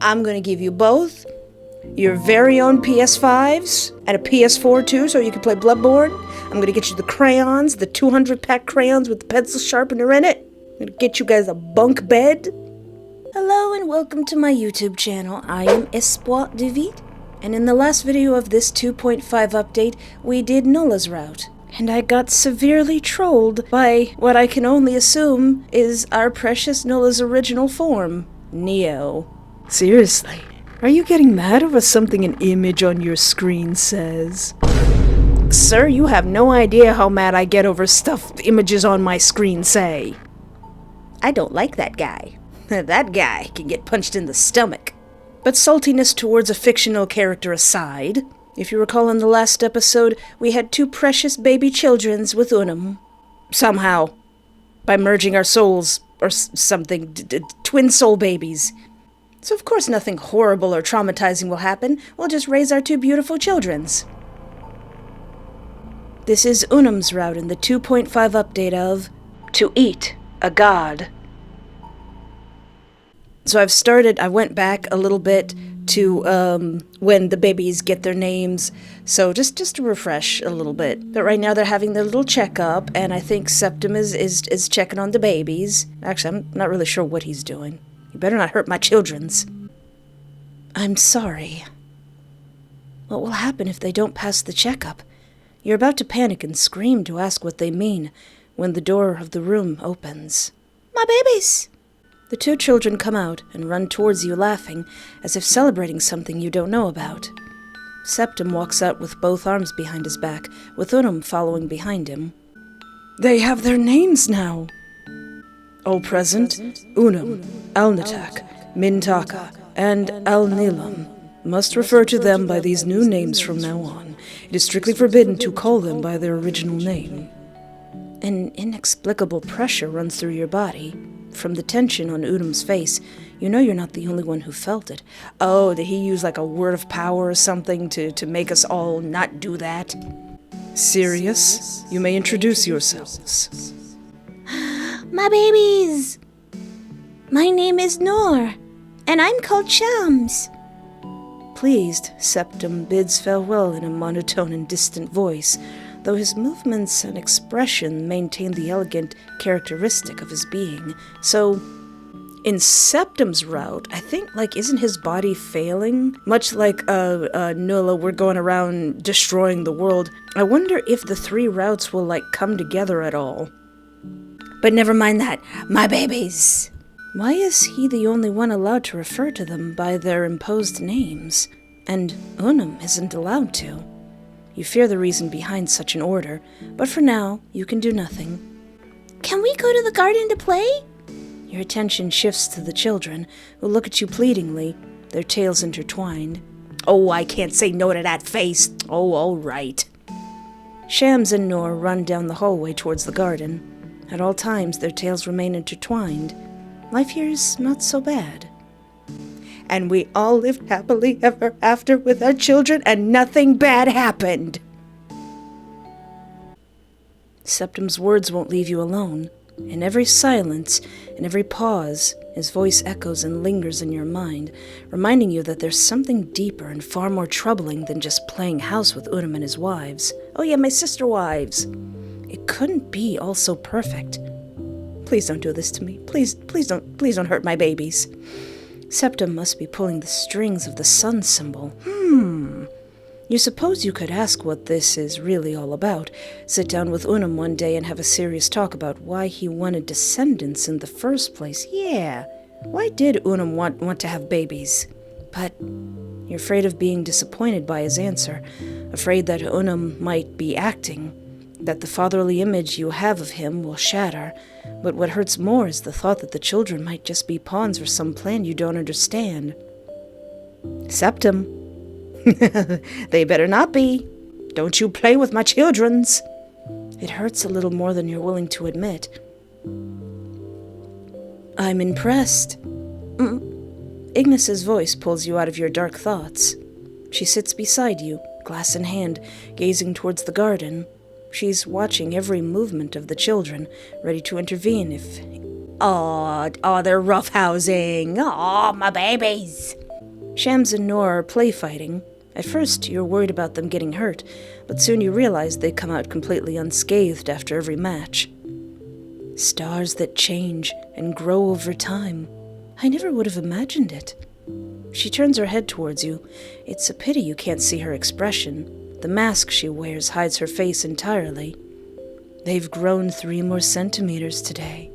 I'm going to give you both your very own PS5s and a PS4 too, so you can play Bloodborne. I'm going to get you the crayons, the 200-pack crayons with the pencil sharpener in it. I'm going to get you guys a bunk bed. Hello and welcome to my YouTube channel. I am Espoir de Vide, and in the last video of this 2.5 update, we did Nulla's route. And I got severely trolled by what I can only assume is our precious Nulla's original form, Neo. Seriously, are you getting mad over something an image on your screen says? Sir, you have no idea how mad I get over stuff images on my screen say. I don't like that guy. That guy can get punched in the stomach. But saltiness towards a fictional character aside, if you recall in the last episode, we had two precious baby childrens with UNUM. Somehow. By merging our souls, or something, twin soul babies. So of course nothing horrible or traumatizing will happen, we'll just raise our two beautiful childrens. This is UNUM's route in the 2.5 update of To Eat a God. So I went back a little bit to when the babies get their names, so just to refresh a little bit. But right now they're having their little checkup, and I think Septum is checking on the babies. Actually, I'm not really sure what he's doing. You better not hurt my children's. I'm sorry. What will happen if they don't pass the checkup? You're about to panic and scream to ask what they mean when the door of the room opens. My babies! The two children come out and run towards you laughing, as if celebrating something you don't know about. Septum walks out with both arms behind his back, with UNUM following behind him. They have their names now! All present, UNUM, Alnitak, Mintaka, and Alnilam must refer to them by these new names from now on. It is strictly forbidden to call them by their original name. An inexplicable pressure runs through your body. From the tension on UNUM's face, you know you're not the only one who felt it. Oh, did he use like a word of power or something to make us all not do that? Sirius, you may introduce yourselves. My babies! My name is Noor, and I'm called Shams. Pleased, Septum bids farewell in a monotone and distant voice, though his movements and expression maintain the elegant characteristic of his being. So, in Septum's route, I think, isn't his body failing? Much like Nulla, we're going around destroying the world. I wonder if the three routes will, come together at all. But never mind that. My babies! Why is he the only one allowed to refer to them by their imposed names? And UNUM isn't allowed to. You fear the reason behind such an order, but for now, you can do nothing. Can we go to the garden to play? Your attention shifts to the children, who look at you pleadingly, their tails intertwined. Oh, I can't say no to that face. Oh, all right. Shams and Noor run down the hallway towards the garden. At all times, their tails remain intertwined. Life here is not so bad. And we all lived happily ever after with our children, and nothing bad happened. Septum's words won't leave you alone. In every silence, in every pause, his voice echoes and lingers in your mind, reminding you that there's something deeper and far more troubling than just playing house with UNUM and his wives. Oh yeah, my sister wives. It couldn't be all so perfect. Please don't do this to me. Please don't hurt my babies. Septum must be pulling the strings of the sun symbol. You suppose you could ask what this is really all about, sit down with UNUM one day and have a serious talk about why he wanted descendants in the first place. Yeah, why did UNUM want to have babies? But you're afraid of being disappointed by his answer, afraid that UNUM might be acting, that the fatherly image you have of him will shatter. But what hurts more is the thought that the children might just be pawns for some plan you don't understand. Septum. They better not be. Don't you play with my children's. It hurts a little more than you're willing to admit. I'm impressed. Ignis's voice pulls you out of your dark thoughts. She sits beside you, glass in hand, gazing towards the garden. She's watching every movement of the children, ready to intervene if... Oh, they're roughhousing. Oh, my babies. Shams and Noor are play fighting. At first, you're worried about them getting hurt, but soon you realize they come out completely unscathed after every match. Stars that change and grow over time. I never would have imagined it. She turns her head towards you. It's a pity you can't see her expression. The mask she wears hides her face entirely. They've grown 3 more centimeters today,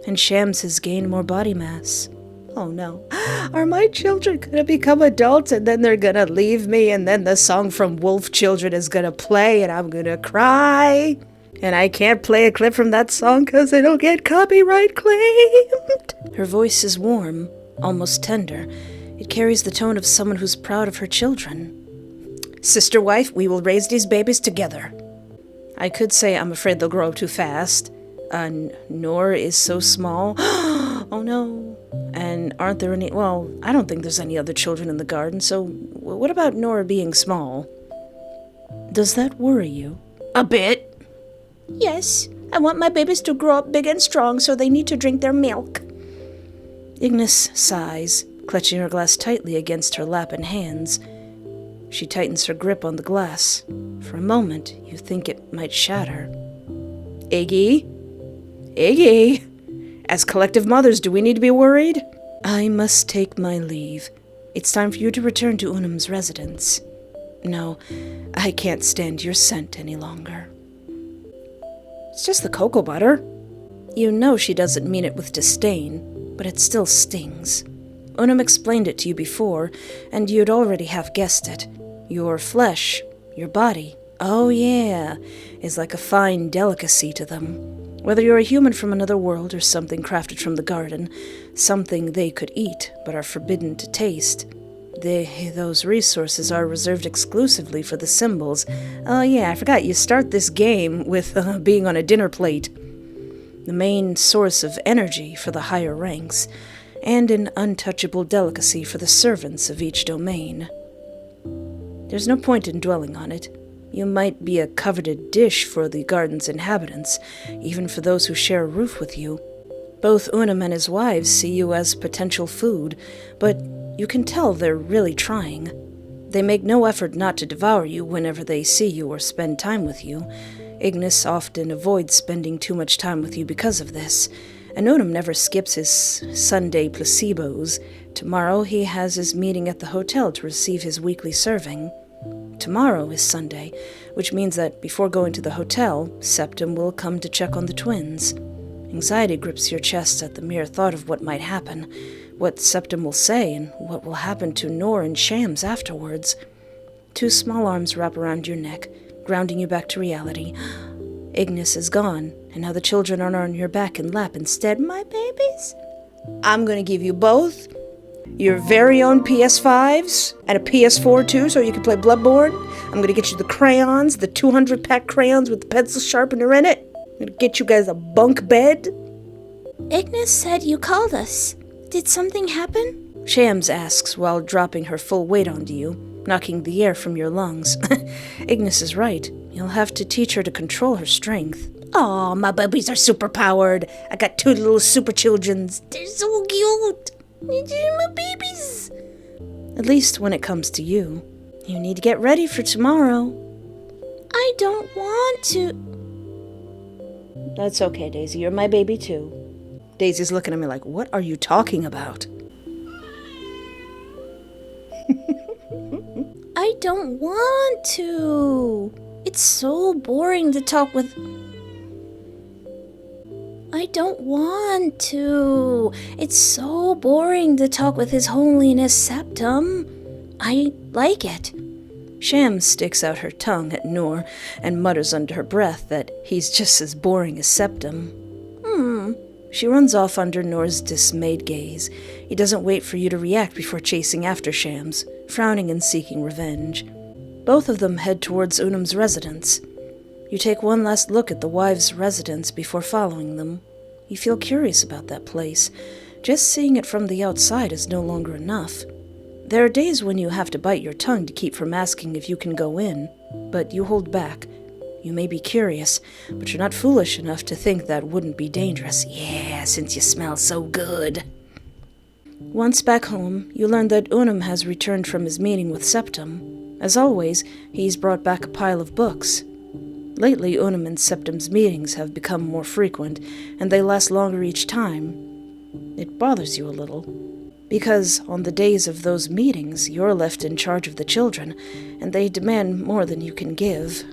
and Shams has gained more body mass. Oh no. Are my children gonna become adults and then they're gonna leave me and then the song from Wolf Children is gonna play and I'm gonna cry? And I can't play a clip from that song because it'll get copyright claimed. Her voice is warm, almost tender. It carries the tone of someone who's proud of her children. Sister wife, we will raise these babies together. I could say I'm afraid they'll grow up too fast. Noor is so small. Oh no. And aren't there any... Well, I don't think there's any other children in the garden, so what about Noor being small? Does that worry you? A bit. Yes, I want my babies to grow up big and strong, so they need to drink their milk. Ignis sighs, clutching her glass tightly against her lap and hands. She tightens her grip on the glass. For a moment, you think it might shatter. Iggy? As collective mothers, do we need to be worried? I must take my leave. It's time for you to return to UNUM's residence. No, I can't stand your scent any longer. It's just the cocoa butter. You know she doesn't mean it with disdain, but it still stings. UNUM explained it to you before, and you'd already half guessed it. Your flesh, your body, oh yeah, is like a fine delicacy to them. Whether you're a human from another world or something crafted from the garden, something they could eat but are forbidden to taste, those resources are reserved exclusively for the symbols. Oh yeah, I forgot, you start this game with being on a dinner plate. The main source of energy for the higher ranks, and an untouchable delicacy for the servants of each domain. There's no point in dwelling on it. You might be a coveted dish for the garden's inhabitants, even for those who share a roof with you. Both UNUM and his wives see you as potential food, but you can tell they're really trying. They make no effort not to devour you whenever they see you or spend time with you. Ignis often avoids spending too much time with you because of this, and UNUM never skips his Sunday placebos. Tomorrow he has his meeting at the hotel to receive his weekly serving. Tomorrow is Sunday, which means that before going to the hotel, Septim will come to check on the twins. Anxiety grips your chest at the mere thought of what might happen, what Septim will say, and what will happen to Noor and Shams afterwards. 2 small arms wrap around your neck, grounding you back to reality. Ignis is gone, and now the children are on your back and lap instead. My babies? I'm going to give you both your very own PS5s and a PS4 too, so you can play Bloodborne. I'm going to get you the crayons, the 200-pack crayons with the pencil sharpener in it. I'm going to get you guys a bunk bed. Ignis said you called us. Did something happen? Shams asks while dropping her full weight onto you, knocking the air from your lungs. Ignis is right. You'll have to teach her to control her strength. Aw, my babies are superpowered. I got 2 little super childrens. They're so cute. They're my babies. At least when it comes to you. You need to get ready for tomorrow. I don't want to. That's okay, Daisy. You're my baby too. Daisy's looking at me like, what are you talking about? I don't want to. It's so boring to talk with... I don't want to. It's so boring to talk with His Holiness Septim. I like it. Shams sticks out her tongue at Noor and mutters under her breath that he's just as boring as Septim. She runs off under Noor's dismayed gaze. He doesn't wait for you to react before chasing after Shams, frowning and seeking revenge. Both of them head towards UNUM's residence. You take one last look at the wives' residence before following them. You feel curious about that place. Just seeing it from the outside is no longer enough. There are days when you have to bite your tongue to keep from asking if you can go in, but you hold back. You may be curious, but you're not foolish enough to think that wouldn't be dangerous. Yeah, since you smell so good. Once back home, you learn that UNUM has returned from his meeting with Septum. As always, he's brought back a pile of books. Lately, UNUM and Septum's meetings have become more frequent, and they last longer each time. It bothers you a little, because on the days of those meetings, you're left in charge of the children, and they demand more than you can give.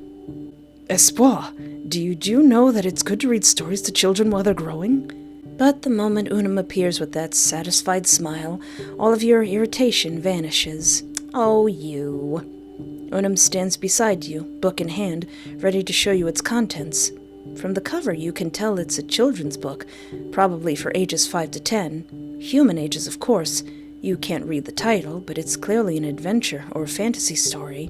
Espoir, do you know that it's good to read stories to children while they're growing? But the moment UNUM appears with that satisfied smile, all of your irritation vanishes. Oh, you. UNUM stands beside you, book in hand, ready to show you its contents. From the cover, you can tell it's a children's book, probably for ages 5 to 10. Human ages, of course. You can't read the title, but it's clearly an adventure or fantasy story.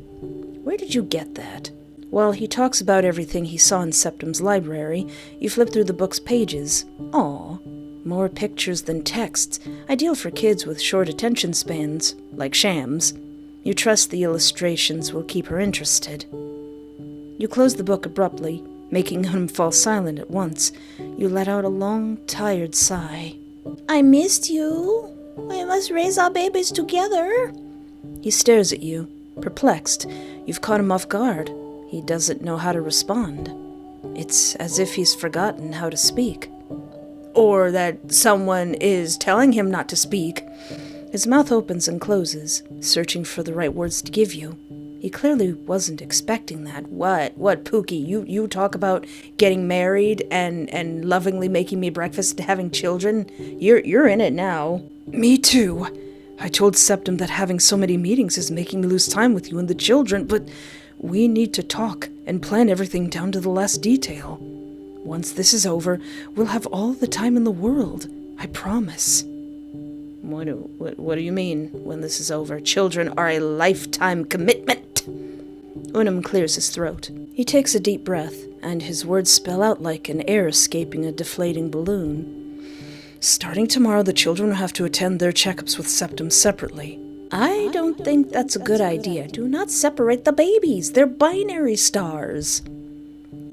Where did you get that? While he talks about everything he saw in Septum's library, you flip through the book's pages. Aw, more pictures than texts, ideal for kids with short attention spans, like Shams. You trust the illustrations will keep her interested. You close the book abruptly, making him fall silent at once. You let out a long, tired sigh. I missed you. We must raise our babies together. He stares at you, perplexed. You've caught him off guard. He doesn't know how to respond. It's as if he's forgotten how to speak. Or that someone is telling him not to speak. His mouth opens and closes, searching for the right words to give you. He clearly wasn't expecting that. What, Pookie? You talk about getting married and lovingly making me breakfast and having children? You're in it now. Me too. I told Septum that having so many meetings is making me lose time with you and the children, but we need to talk and plan everything down to the last detail. Once this is over, we'll have all the time in the world. I promise. What do you mean, when this is over? Children are a lifetime commitment. UNUM clears his throat. He takes a deep breath, and his words spell out like an air escaping a deflating balloon. Starting tomorrow, the children will have to attend their checkups with Septum separately. I don't think that's a good idea. Do not separate the babies. They're binary stars.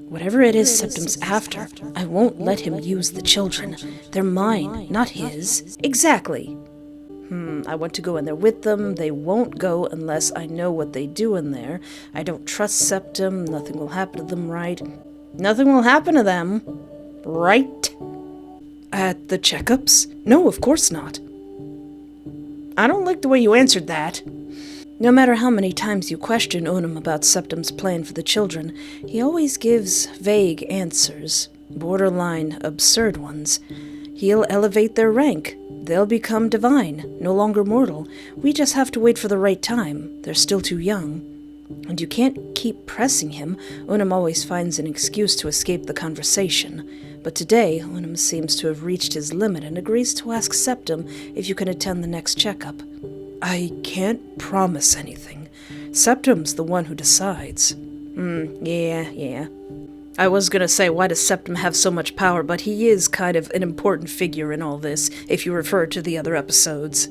Whatever it is Septum's after, I won't let him use the children. They're mine, not his. Exactly. I want to go in there with them. They won't go unless I know what they do in there. I don't trust Septum. Nothing will happen to them, right? Nothing will happen to them, right? At the checkups? No, of course not. I don't like the way you answered that. No matter how many times you question UNUM about Septum's plan for the children, he always gives vague answers, borderline absurd ones. He'll elevate their rank. They'll become divine, no longer mortal. We just have to wait for the right time. They're still too young. And you can't keep pressing him. UNUM always finds an excuse to escape the conversation. But today, UNUM seems to have reached his limit and agrees to ask Septum if you can attend the next checkup. I can't promise anything. Septum's the one who decides. Yeah. I was gonna say, why does Septum have so much power, but he is kind of an important figure in all this, if you refer to the other episodes.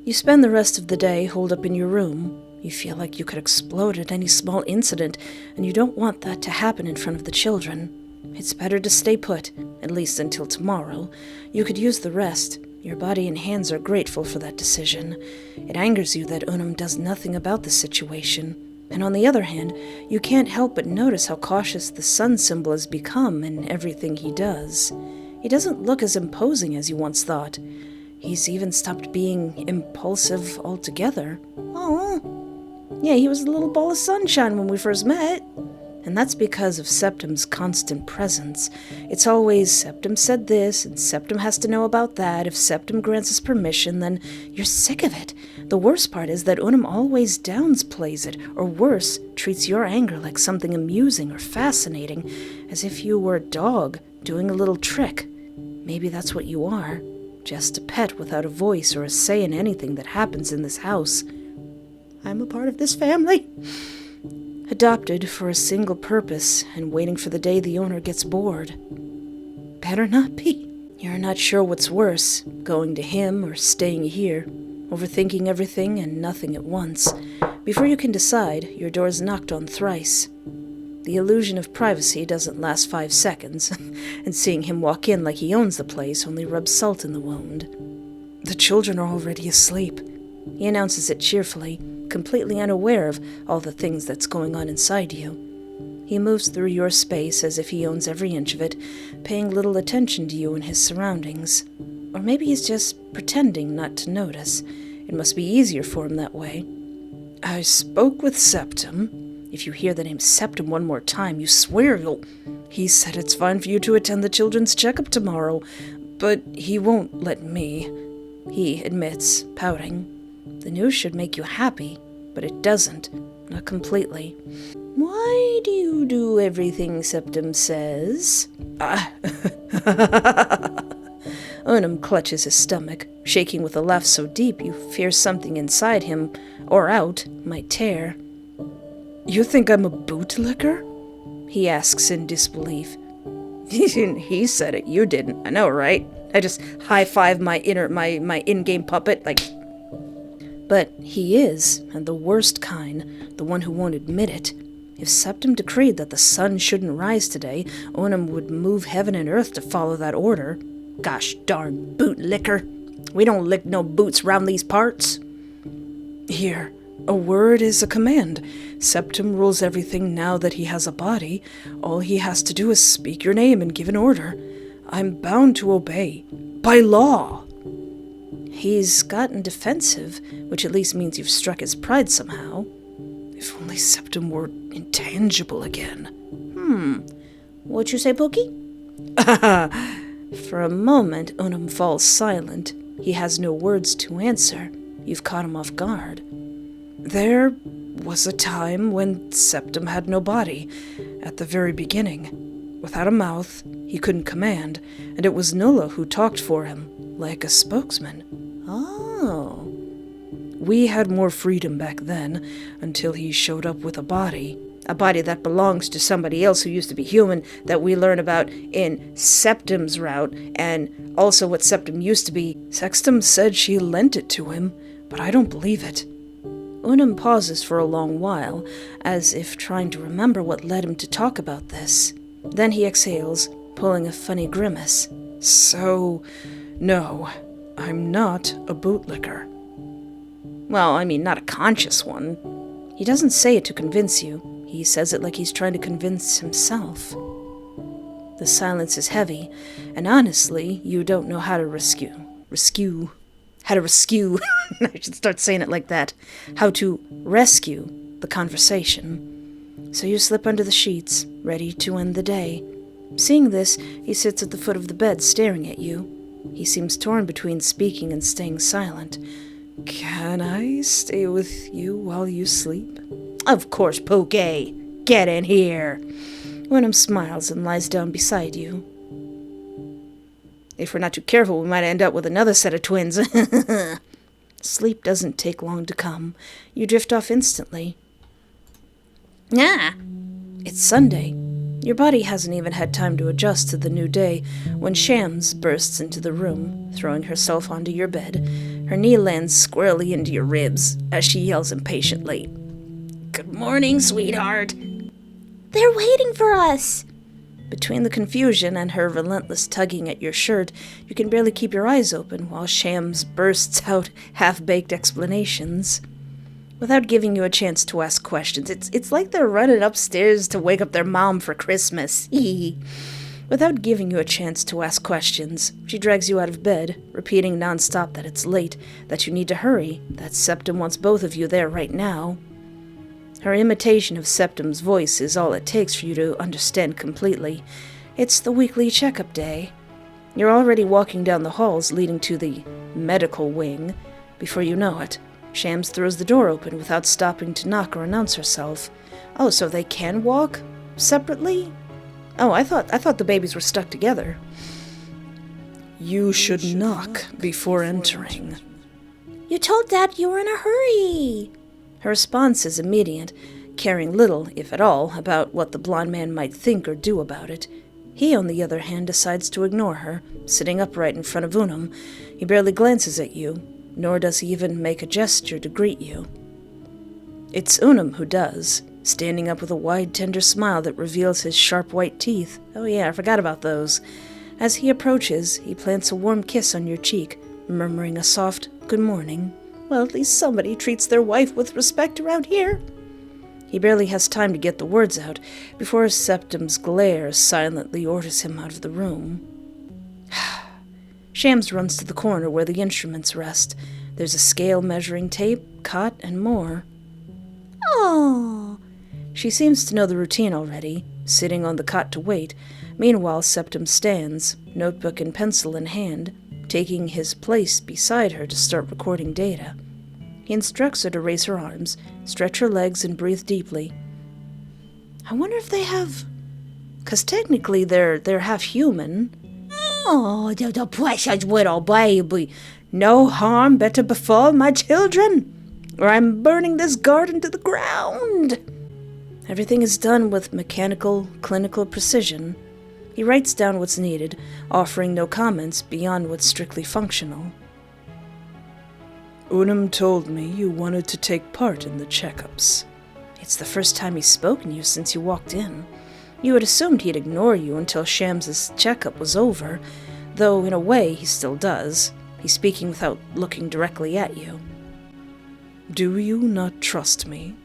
You spend the rest of the day holed up in your room. You feel like you could explode at any small incident, and you don't want that to happen in front of the children. It's better to stay put, at least until tomorrow. You could use the rest. Your body and hands are grateful for that decision. It angers you that UNUM does nothing about the situation. And on the other hand, you can't help but notice how cautious the sun symbol has become in everything he does. He doesn't look as imposing as you once thought. He's even stopped being impulsive altogether. Oh, yeah, he was a little ball of sunshine when we first met. And that's because of Septum's constant presence. It's always, Septum said this, and Septum has to know about that. If Septum grants us permission, then you're sick of it. The worst part is that UNUM always downplays it, or worse, treats your anger like something amusing or fascinating, as if you were a dog doing a little trick. Maybe that's what you are, just a pet without a voice or a say in anything that happens in this house. I'm a part of this family. Adopted for a single purpose and waiting for the day the owner gets bored. Better not be. You're not sure what's worse, going to him or staying here, overthinking everything and nothing at once. Before you can decide, your door's knocked on thrice. The illusion of privacy doesn't last 5 seconds, and seeing him walk in like he owns the place only rubs salt in the wound. The children are already asleep. He announces it cheerfully, completely unaware of all the things that's going on inside you. He moves through your space as if he owns every inch of it, paying little attention to you and his surroundings. Or maybe he's just pretending not to notice. It must be easier for him that way. I spoke with Septum. If you hear the name Septum one more time, you swear you'll... He said it's fine for you to attend the children's checkup tomorrow, but he won't let me. He admits, pouting. The news should make you happy, but it doesn't. Not completely. Why do you do everything Septum says? Unum clutches his stomach, shaking with a laugh so deep you fear something inside him, or out, might tear. You think I'm a bootlicker? He asks in disbelief. He said it, you didn't. I know, right? I just high-five my in-game puppet, like... But he is, and the worst kind, the one who won't admit it. If Septum decreed that the sun shouldn't rise today, Unum would move heaven and earth to follow that order. Gosh darn bootlicker. We don't lick no boots round these parts. Here, a word is a command. Septum rules everything now that he has a body. All he has to do is speak your name and give an order. I'm bound to obey. By law. He's gotten defensive, which at least means you've struck his pride somehow. If only Septum were intangible again. What'd you say, Pookie? For a moment, Unum falls silent. He has no words to answer. You've caught him off guard. There was a time when Septum had no body, at the very beginning. Without a mouth, he couldn't command, and it was Nulla who talked for him, like a spokesman. Oh. We had more freedom back then, until he showed up with a body that belongs to somebody else who used to be human, that we learn about in Septum's route, and also what Septum used to be. Sextum said she lent it to him, but I don't believe it. Unum pauses for a long while, as if trying to remember what led him to talk about this. Then he exhales, pulling a funny grimace. So, no, I'm not a bootlicker. Well, I mean, not a conscious one. He doesn't say it to convince you. He says it like he's trying to convince himself. The silence is heavy, and honestly, you don't know how to rescue. I should start saying it like that. How to rescue the conversation. So you slip under the sheets, ready to end the day. Seeing this, he sits at the foot of the bed staring at you. He seems torn between speaking and staying silent. Can I stay with you while you sleep? Of course, Pookie. Get in here. Unum smiles and lies down beside you. If we're not too careful, we might end up with another set of twins. Sleep doesn't take long to come. You drift off instantly. It's Sunday. Your body hasn't even had time to adjust to the new day when Shams bursts into the room, throwing herself onto your bed. Her knee lands squarely into your ribs as she yells impatiently. Good morning, sweetheart. They're waiting for us. Between the confusion and her relentless tugging at your shirt, you can barely keep your eyes open while Shams bursts out half-baked explanations. Without giving you a chance to ask questions, it's like they're running upstairs to wake up their mom for Christmas. Without giving you a chance to ask questions, she drags you out of bed, repeating nonstop that it's late, that you need to hurry, that Septum wants both of you there right now. Her imitation of Septum's voice is all it takes for you to understand completely. It's the weekly checkup day. You're already walking down the halls leading to the medical wing. Before you know it, Shams throws the door open without stopping to knock or announce herself. Oh, so they can walk? Separately? Oh, I thought the babies were stuck together. You should knock before entering. You told Dad you were in a hurry. Her response is immediate, caring little, if at all, about what the blonde man might think or do about it. He, on the other hand, decides to ignore her, sitting upright in front of Unum. He barely glances at you, nor does he even make a gesture to greet you. It's Unum who does, standing up with a wide, tender smile that reveals his sharp white teeth. Oh yeah, I forgot about those. As he approaches, he plants a warm kiss on your cheek, murmuring a soft good morning. Well, at least somebody treats their wife with respect around here. He barely has time to get the words out before Septum's glare silently orders him out of the room. Shams runs to the corner where the instruments rest. There's a scale, measuring tape, cot, and more. Oh. She seems to know the routine already, sitting on the cot to wait. Meanwhile, Septum stands, notebook and pencil in hand, taking his place beside her to start recording data. He instructs her to raise her arms, stretch her legs, and breathe deeply. I wonder if they have... 'Cause technically they're half human. Oh, the precious little baby. No harm better befall my children, or I'm burning this garden to the ground. Everything is done with mechanical, clinical precision. He writes down what's needed, offering no comments beyond what's strictly functional. UNUM told me you wanted to take part in the checkups. It's the first time he's spoken to you since you walked in. You had assumed he'd ignore you until Shams's checkup was over, though in a way he still does. He's speaking without looking directly at you. Do you not trust me?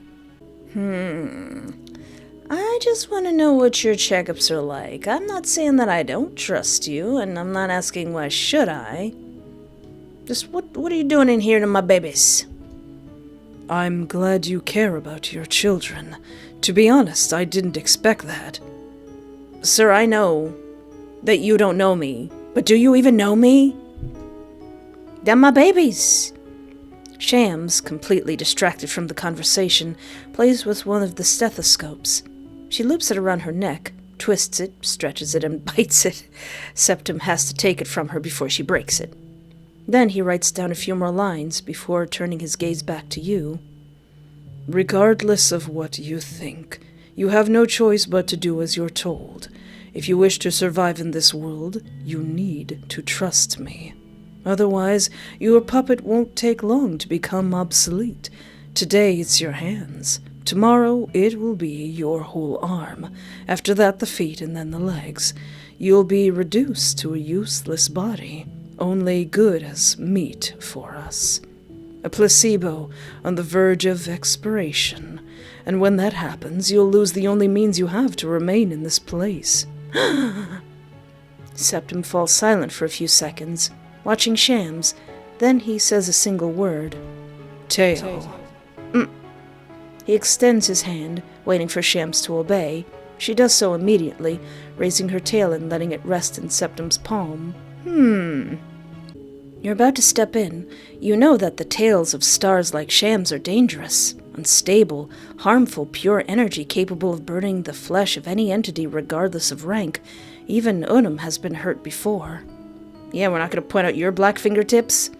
I just want to know what your checkups are like. I'm not saying that I don't trust you, and I'm not asking why should I. Just what are you doing in here to my babies? I'm glad you care about your children. To be honest, I didn't expect that. Sir, I know that you don't know me, but do you even know me? They're my babies. Shams, completely distracted from the conversation, plays with one of the stethoscopes. She loops it around her neck, twists it, stretches it, and bites it. Septum has to take it from her before she breaks it. Then he writes down a few more lines before turning his gaze back to you. Regardless of what you think, you have no choice but to do as you're told. If you wish to survive in this world, you need to trust me. Otherwise, your puppet won't take long to become obsolete. Today it's your hands. Tomorrow it will be your whole arm. After that the feet and then the legs. You'll be reduced to a useless body, only good as meat for us. A placebo on the verge of expiration. And when that happens, you'll lose the only means you have to remain in this place. Septum falls silent for a few seconds, watching Shams. Then he says a single word. Tail. He extends his hand, waiting for Shams to obey. She does so immediately, raising her tail and letting it rest in Septum's palm. You're about to step in. You know that the tails of stars like Shams are dangerous, unstable, harmful, pure energy capable of burning the flesh of any entity regardless of rank. Even UNUM has been hurt before. Yeah, we're not going to point out your black fingertips.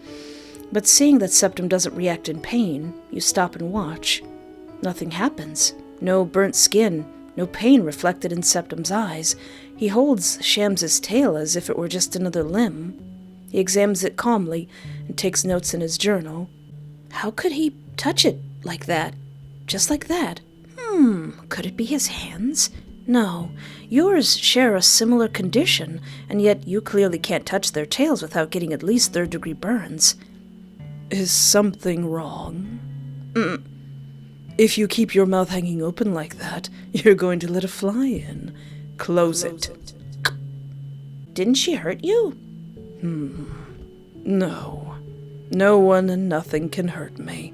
But seeing that Septum doesn't react in pain, you stop and watch. Nothing happens. No burnt skin, no pain reflected in Septum's eyes. He holds Shams's tail as if it were just another limb. He examines it calmly and takes notes in his journal. How could he touch it like that? Just like that? Could it be his hands? No, yours share a similar condition, and yet you clearly can't touch their tails without getting at least third-degree burns. Is something wrong? If you keep your mouth hanging open like that, you're going to let a fly in. Close it. Didn't she hurt you? No. No one and nothing can hurt me.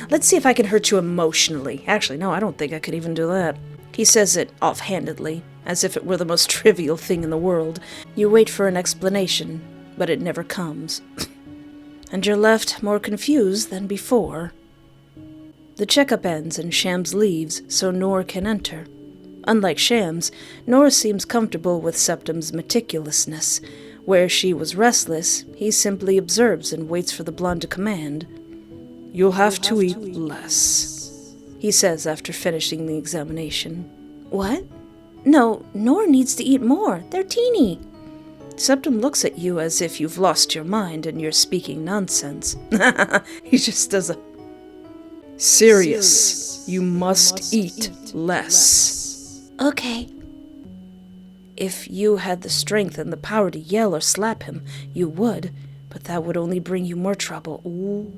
Let's see if I can hurt you emotionally. Actually, no, I don't think I could even do that. He says it offhandedly, as if it were the most trivial thing in the world. You wait for an explanation, but it never comes. And you're left more confused than before. The checkup ends and Shams leaves, so Noor can enter. Unlike Shams, Noor seems comfortable with Septum's meticulousness. Where she was restless, he simply observes and waits for the blonde to command. You'll have to eat less, he says after finishing the examination. What? No, Noor needs to eat more. They're teeny. Septum looks at you as if you've lost your mind and you're speaking nonsense. He just does a... Serious. You must eat less. Okay. If you had the strength and the power to yell or slap him, you would. but that would only bring you more trouble. Ooh,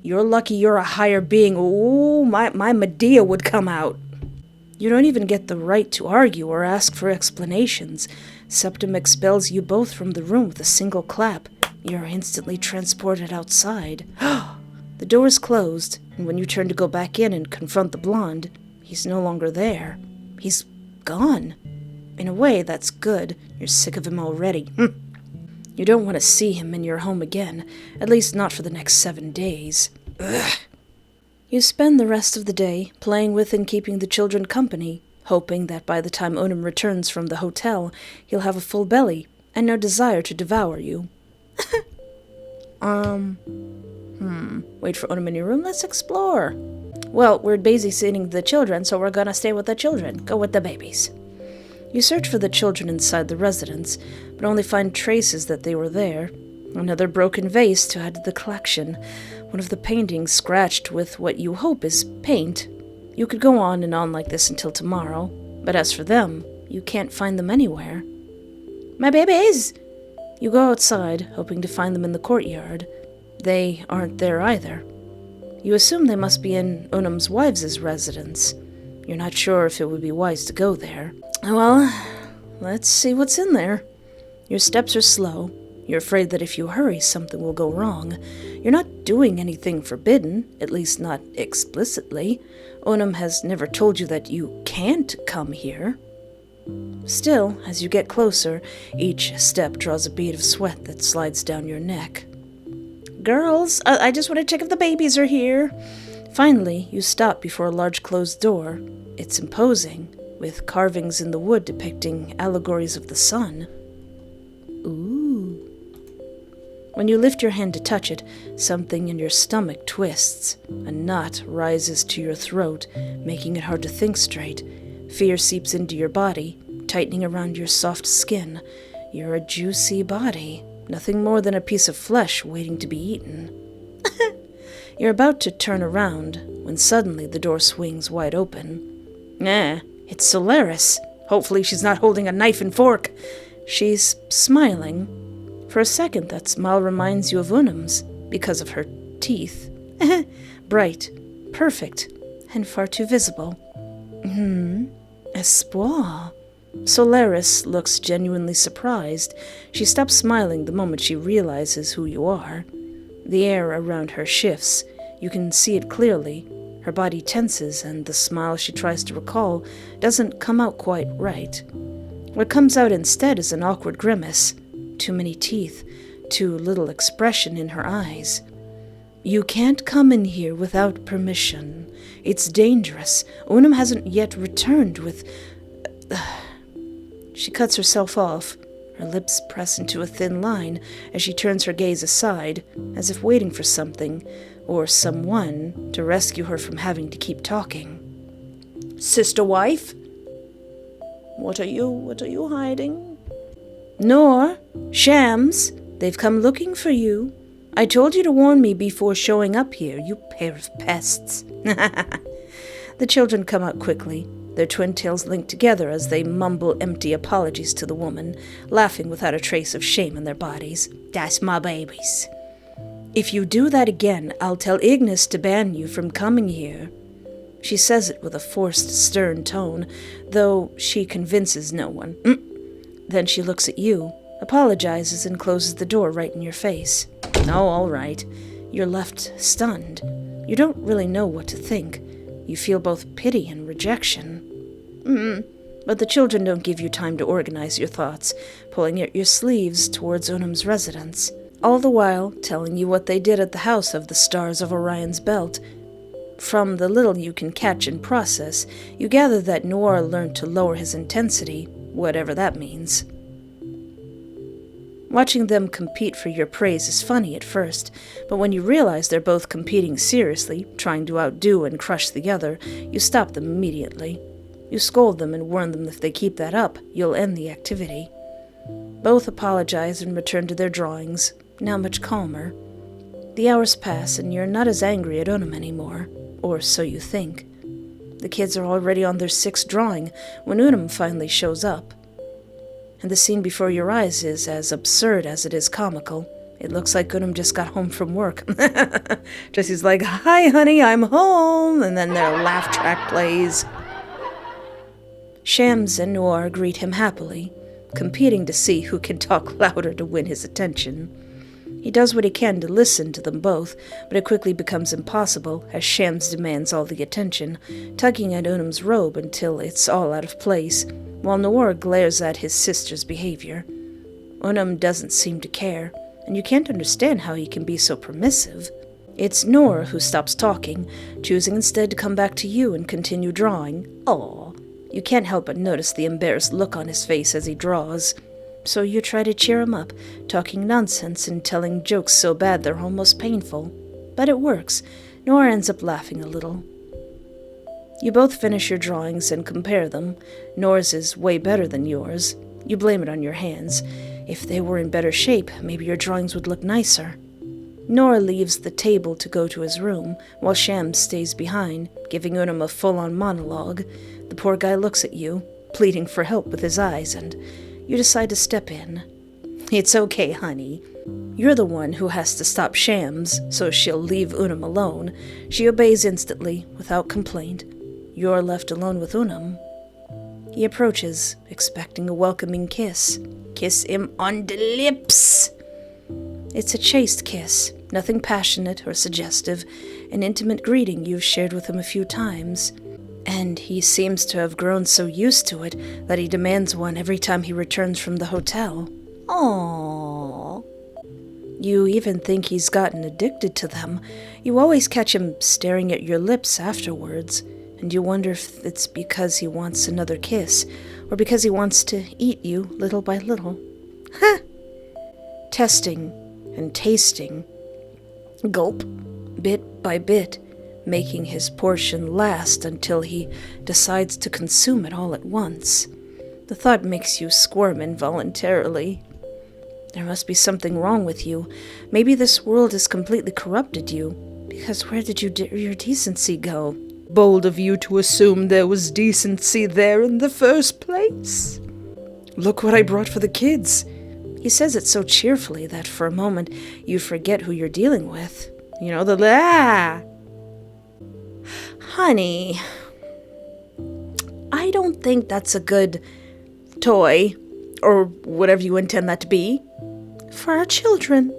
you're lucky you're a higher being. Ooh, my Medea would come out. You don't even get the right to argue or ask for explanations. Septum expels you both from the room with a single clap. You're instantly transported outside. The door's closed, and when you turn to go back in and confront the blonde, he's no longer there. He's gone. In a way, that's good. You're sick of him already. You don't want to see him in your home again, at least not for the next 7 days. Ugh. You spend the rest of the day playing with and keeping the children company, hoping that by the time UNUM returns from the hotel, he'll have a full belly and no desire to devour you. Wait for UNUM in your room? Let's explore. Well, we're babysitting the children, so we're gonna stay with the children. Go with the babies. You search for the children inside the residence, but only find traces that they were there. Another broken vase to add to the collection. One of the paintings scratched with what you hope is paint. You could go on and on like this until tomorrow, but as for them, you can't find them anywhere. My babies! You go outside, hoping to find them in the courtyard. They aren't there either. You assume they must be in UNUM's wives' residence. You're not sure if it would be wise to go there. Well, let's see what's in there. Your steps are slow. You're afraid that if you hurry, something will go wrong. You're not doing anything forbidden, at least not explicitly. UNUM has never told you that you can't come here. Still, as you get closer, each step draws a bead of sweat that slides down your neck. Girls, I just want to check if the babies are here. Finally, you stop before a large closed door. It's imposing, with carvings in the wood depicting allegories of the sun. Ooh. When you lift your hand to touch it, something in your stomach twists. A knot rises to your throat, making it hard to think straight. Fear seeps into your body, tightening around your soft skin. You're a juicy body, nothing more than a piece of flesh waiting to be eaten. You're about to turn around when suddenly the door swings wide open. It's Solaris. Hopefully she's not holding a knife and fork. She's smiling. For a second, that smile reminds you of UNUM's because of her teeth. Bright, perfect, and far too visible. Espoir. Solaris looks genuinely surprised. She stops smiling the moment she realizes who you are. The air around her shifts. You can see it clearly. Her body tenses, and the smile she tries to recall doesn't come out quite right. What comes out instead is an awkward grimace. Too many teeth, too little expression in her eyes. You can't come in here without permission. It's dangerous. UNUM hasn't yet returned with... She cuts herself off. Her lips press into a thin line as she turns her gaze aside, as if waiting for something, or someone, to rescue her from having to keep talking. Sister wife? What are you hiding? Nor, Shams, they've come looking for you. I told you to warn me before showing up here, you pair of pests. The children come out quickly, their twin tails linked together as they mumble empty apologies to the woman, laughing without a trace of shame in their bodies. That's my babies. If you do that again, I'll tell Ignis to ban you from coming here. She says it with a forced, stern tone, though she convinces no one. Then she looks at you, apologizes, and closes the door right in your face. Oh, all right. You're left stunned. You don't really know what to think. You feel both pity and rejection. But the children don't give you time to organize your thoughts, pulling at your sleeves towards UNUM's residence, all the while telling you what they did at the house of the Stars of Orion's Belt. From the little you can catch and process, you gather that Noir learned to lower his intensity, whatever that means. Watching them compete for your praise is funny at first, but when you realize they're both competing seriously, trying to outdo and crush the other, you stop them immediately. You scold them and warn them if they keep that up, you'll end the activity. Both apologize and return to their drawings, now much calmer. The hours pass and you're not as angry at UNUM anymore, or so you think. The kids are already on their 6th drawing when UNUM finally shows up. And the scene before your eyes is as absurd as it is comical. It looks like Unum just got home from work. Jesse's like, "Hi, honey, I'm home." And then their laugh track plays. Shams and Noir greet him happily, competing to see who can talk louder to win his attention. He does what he can to listen to them both, but it quickly becomes impossible as Shams demands all the attention, tugging at Unum's robe until it's all out of place, while Noir glares at his sister's behavior. Unum doesn't seem to care, and you can't understand how he can be so permissive. It's Noir who stops talking, choosing instead to come back to you and continue drawing. Aw. You can't help but notice the embarrassed look on his face as he draws. So you try to cheer him up, talking nonsense and telling jokes so bad they're almost painful. But it works. Noir ends up laughing a little. You both finish your drawings and compare them. Noir's is way better than yours. You blame it on your hands. If they were in better shape, maybe your drawings would look nicer. Noir leaves the table to go to his room, while Shams stays behind, giving Unum a full-on monologue. The poor guy looks at you, pleading for help with his eyes, and you decide to step in. It's okay, honey. You're the one who has to stop Shams, so she'll leave Unum alone. She obeys instantly, without complaint. You're left alone with Unum. He approaches, expecting a welcoming kiss. Kiss him on the lips. It's a chaste kiss, nothing passionate or suggestive, an intimate greeting you've shared with him a few times. And he seems to have grown so used to it that he demands one every time he returns from the hotel. Aww. You even think he's gotten addicted to them. You always catch him staring at your lips afterwards, and you wonder if it's because he wants another kiss, or because he wants to eat you little by little. Huh! Testing and tasting. Gulp, bit by bit, making his portion last until he decides to consume it all at once. The thought makes you squirm involuntarily. There must be something wrong with you. Maybe this world has completely corrupted you, because where did your decency go? Bold of you to assume there was decency there in the first place. Look what I brought for the kids. He says it so cheerfully that for a moment you forget who you're dealing with. You know, Honey, I don't think that's a good toy, or whatever you intend that to be, for our children.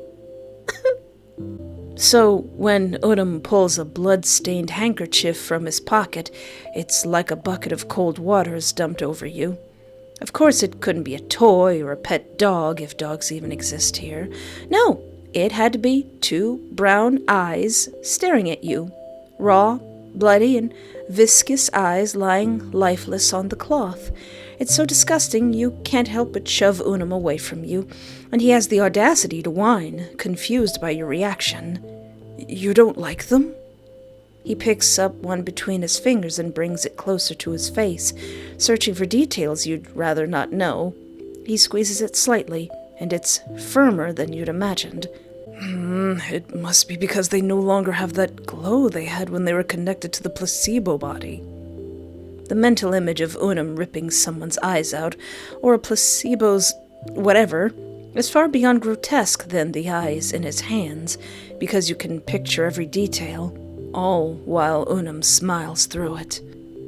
So when Unum pulls a blood-stained handkerchief from his pocket, it's like a bucket of cold water is dumped over you. Of course it couldn't be a toy or a pet dog, if dogs even exist here. No, it had to be two brown eyes staring at you, raw, bloody, and viscous eyes lying lifeless on the cloth. It's so disgusting you can't help but shove Unum away from you, and he has the audacity to whine, confused by your reaction. You don't like them? He picks up one between his fingers and brings it closer to his face, searching for details you'd rather not know. He squeezes it slightly, and it's firmer than you'd imagined. It must be because they no longer have that glow they had when they were connected to the placebo body. The mental image of Unum ripping someone's eyes out, or a placebo's whatever, is far beyond grotesque than the eyes in his hands, because you can picture every detail, all while Unum smiles through it.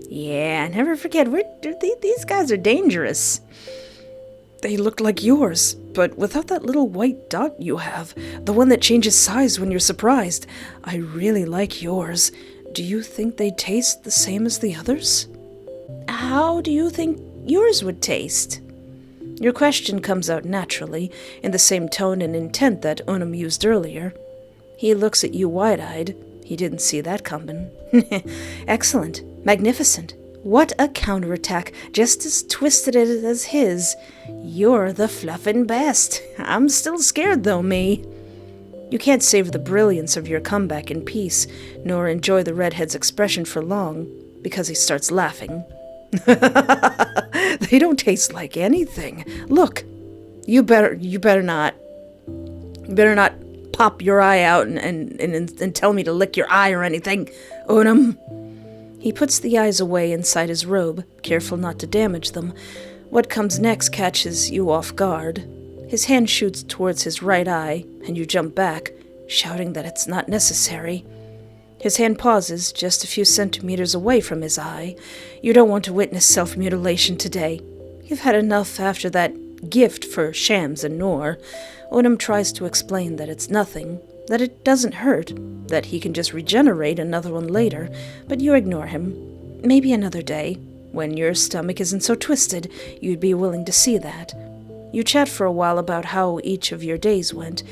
Yeah, never forget, these guys are dangerous. They look like yours, but without that little white dot you have, the one that changes size when you're surprised. I really like yours. Do you think they taste the same as the others? How do you think yours would taste? Your question comes out naturally, in the same tone and intent that Unum used earlier. He looks at you wide-eyed. He didn't see that coming. Excellent. Magnificent. What a counterattack, just as twisted as his. You're the fluffin' best. I'm still scared, though, me. You can't savor the brilliance of your comeback in peace, nor enjoy the redhead's expression for long, because he starts laughing. They don't taste like anything. Look, you better not pop your eye out and tell me to lick your eye or anything, Unum. He puts the eyes away inside his robe, careful not to damage them. What comes next catches you off guard. His hand shoots towards his right eye, and you jump back, shouting that it's not necessary. His hand pauses just a few centimeters away from his eye. You don't want to witness self-mutilation today. You've had enough after that gift for Shams and Noor. Unum tries to explain that it's nothing, that it doesn't hurt, that he can just regenerate another one later, but you ignore him. Maybe another day, when your stomach isn't so twisted, you'd be willing to see that. You chat for a while about how each of your days went.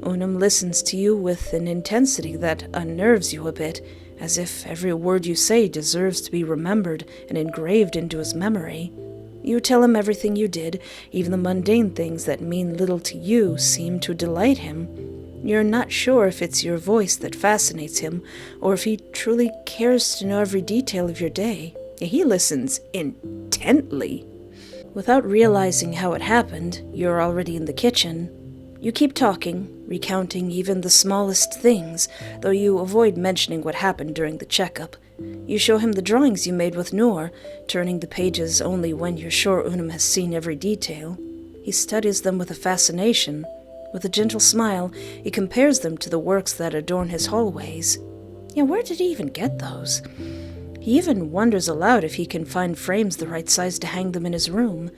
Unum listens to you with an intensity that unnerves you a bit, as if every word you say deserves to be remembered and engraved into his memory. You tell him everything you did, even the mundane things that mean little to you seem to delight him. You're not sure if it's your voice that fascinates him, or if he truly cares to know every detail of your day. He listens intently. Without realizing how it happened, you're already in the kitchen. You keep talking, recounting even the smallest things, though you avoid mentioning what happened during the checkup. You show him the drawings you made with Noor, turning the pages only when you're sure Unum has seen every detail. He studies them with a fascination. With a gentle smile, he compares them to the works that adorn his hallways. Yeah, where did he even get those? He even wonders aloud if he can find frames the right size to hang them in his room.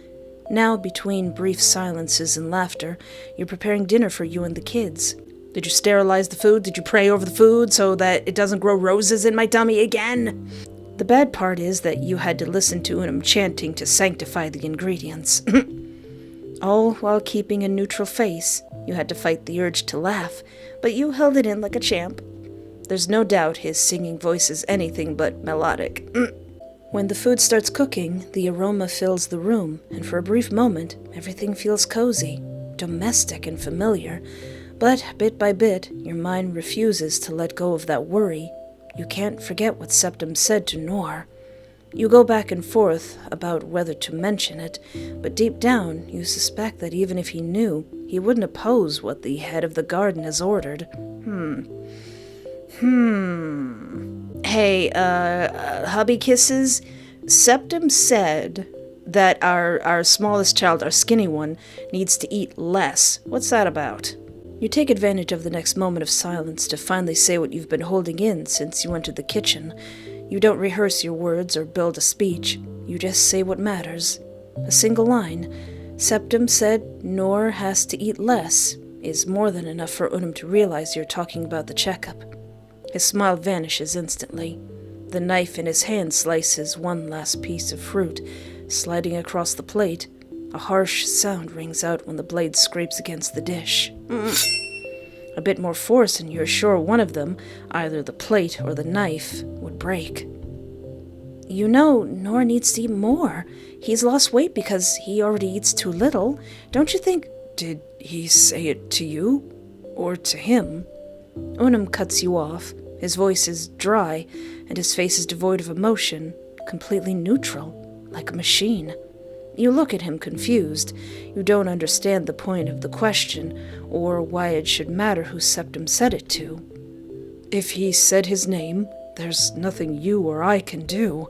Now, between brief silences and laughter, you're preparing dinner for you and the kids. Did you sterilize the food? Did you pray over the food so that it doesn't grow roses in my tummy again? The bad part is that you had to listen to Unum chanting to sanctify the ingredients. All while keeping a neutral face. You had to fight the urge to laugh, but you held it in like a champ. There's no doubt his singing voice is anything but melodic. When the food starts cooking, the aroma fills the room, and for a brief moment, everything feels cozy, domestic and familiar. But bit by bit, your mind refuses to let go of that worry. You can't forget what Septim said to Noor. You go back and forth about whether to mention it, but deep down, you suspect that even if he knew, he wouldn't oppose what the head of the garden has ordered. Hey, hubby kisses, Septim said that our smallest child, our skinny one, needs to eat less. What's that about? You take advantage of the next moment of silence to finally say what you've been holding in since you entered the kitchen. You don't rehearse your words or build a speech. You just say what matters. A single line. Septim said Noor has to eat less is more than enough for Unum to realize you're talking about the checkup. His smile vanishes instantly. The knife in his hand slices one last piece of fruit, sliding across the plate. A harsh sound rings out when the blade scrapes against the dish. A bit more force and you're sure one of them, either the plate or the knife, would break. You know Noor needs to eat more. He's lost weight because he already eats too little. Don't you think... Did he say it to you? Or to him? Unum cuts you off. His voice is dry, and his face is devoid of emotion, completely neutral, like a machine. You look at him confused. You don't understand the point of the question, or why it should matter who Septim said it to. If he said his name, there's nothing you or I can do.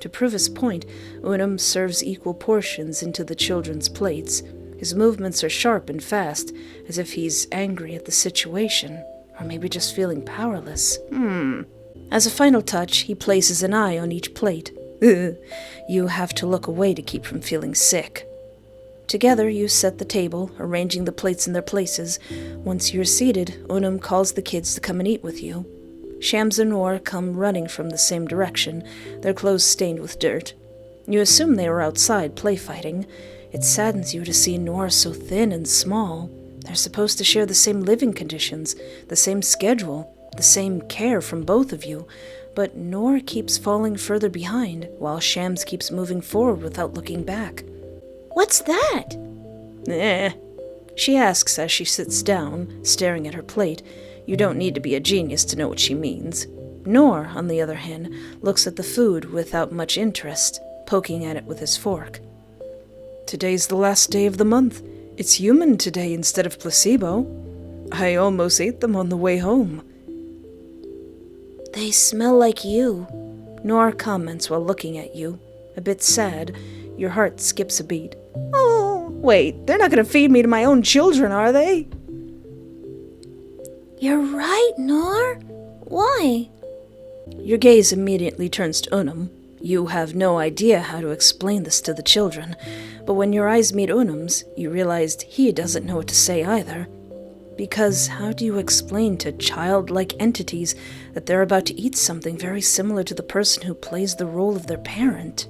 To prove his point, Unum serves equal portions into the children's plates. His movements are sharp and fast, as if he's angry at the situation, or maybe just feeling powerless. As a final touch, he places an eye on each plate. You have to look away to keep from feeling sick. Together, you set the table, arranging the plates in their places. Once you're seated, Unum calls the kids to come and eat with you. Shams and Noor come running from the same direction, their clothes stained with dirt. You assume they were outside play-fighting. It saddens you to see Noor so thin and small. They're supposed to share the same living conditions, the same schedule, the same care from both of you, but Noor keeps falling further behind, while Shams keeps moving forward without looking back. What's that? She asks as she sits down, staring at her plate. You don't need to be a genius to know what she means. Noor, on the other hand, looks at the food without much interest, poking at it with his fork. Today's the last day of the month. It's human today instead of placebo. I almost ate them on the way home. They smell like you. Noor comments while looking at you. A bit sad, your heart skips a beat. Oh. Wait, they're not going to feed me to my own children, are they? You're right, Nor. Why? Your gaze immediately turns to Unum. You have no idea how to explain this to the children, but when your eyes meet Unum's, you realized he doesn't know what to say either. Because how do you explain to childlike entities that they're about to eat something very similar to the person who plays the role of their parent?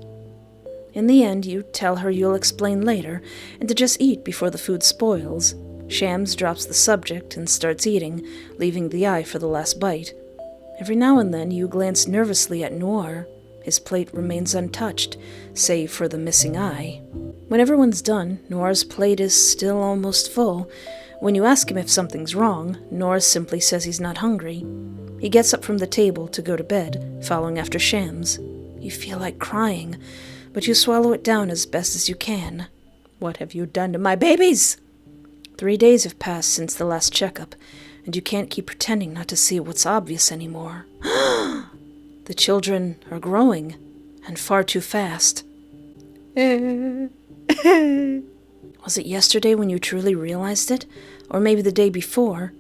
In the end, you tell her you'll explain later, and to just eat before the food spoils. Shams drops the subject and starts eating, leaving the eye for the last bite. Every now and then you glance nervously at Noir. His plate remains untouched, save for the missing eye. When everyone's done, Noir's plate is still almost full. When you ask him if something's wrong, Noir simply says he's not hungry. He gets up from the table to go to bed, following after Shams. You feel like crying, but you swallow it down as best as you can. What have you done to my babies? 3 days have passed since the last checkup, and you can't keep pretending not to see what's obvious anymore. The children are growing, and far too fast. Was it yesterday when you truly realized it? Or maybe the day before?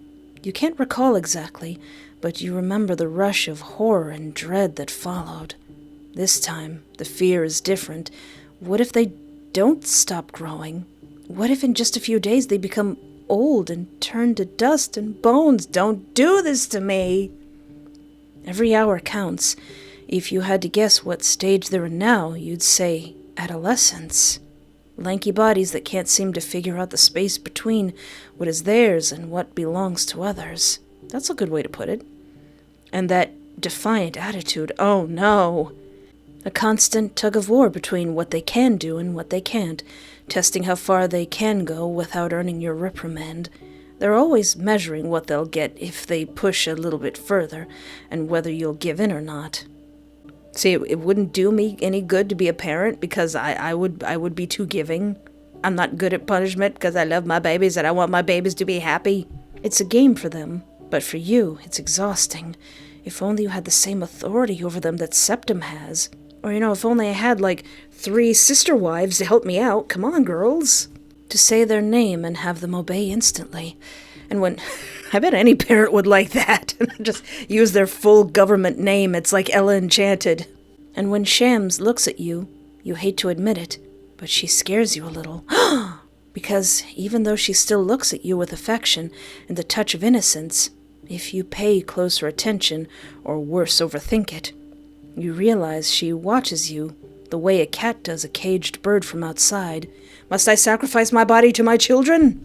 You can't recall exactly, but you remember the rush of horror and dread that followed. This time, the fear is different. What if they don't stop growing? What if in just a few days they become old and turn to dust and bones? Don't do this to me! Every hour counts. If you had to guess what stage they're in now, you'd say adolescence. Lanky bodies that can't seem to figure out the space between what is theirs and what belongs to others. That's a good way to put it. And that defiant attitude, oh no! A constant tug-of-war between what they can do and what they can't, testing how far they can go without earning your reprimand. They're always measuring what they'll get if they push a little bit further, and whether you'll give in or not. See, it wouldn't do me any good to be a parent because I would be too giving. I'm not good at punishment because I love my babies and I want my babies to be happy. It's a game for them, but for you, it's exhausting. If only you had the same authority over them that Septum has. Or, if only I had, 3 sister wives to help me out. Come on, girls. To say their name and have them obey instantly. And when... I bet any parent would like that. Just use their full government name. It's like Ella Enchanted. And when Shams looks at you, you hate to admit it, but she scares you a little. Because even though she still looks at you with affection and the touch of innocence, if you pay closer attention, or worse, overthink it, you realize she watches you the way a cat does a caged bird from outside. Must I sacrifice my body to my children?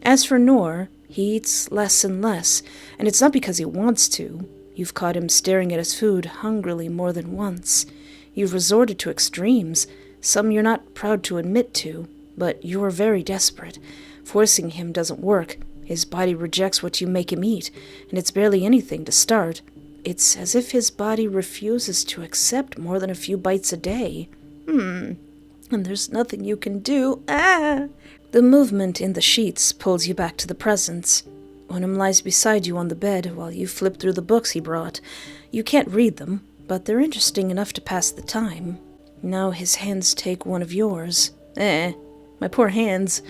As for Noor, he eats less and less, and it's not because he wants to. You've caught him staring at his food hungrily more than once. You've resorted to extremes, some you're not proud to admit to, but you're very desperate. Forcing him doesn't work. His body rejects what you make him eat, and it's barely anything to start. It's as if his body refuses to accept more than a few bites a day. And there's nothing you can do. The movement in the sheets pulls you back to the presence. Onum lies beside you on the bed while you flip through the books he brought. You can't read them, but they're interesting enough to pass the time. Now his hands take one of yours. My poor hands,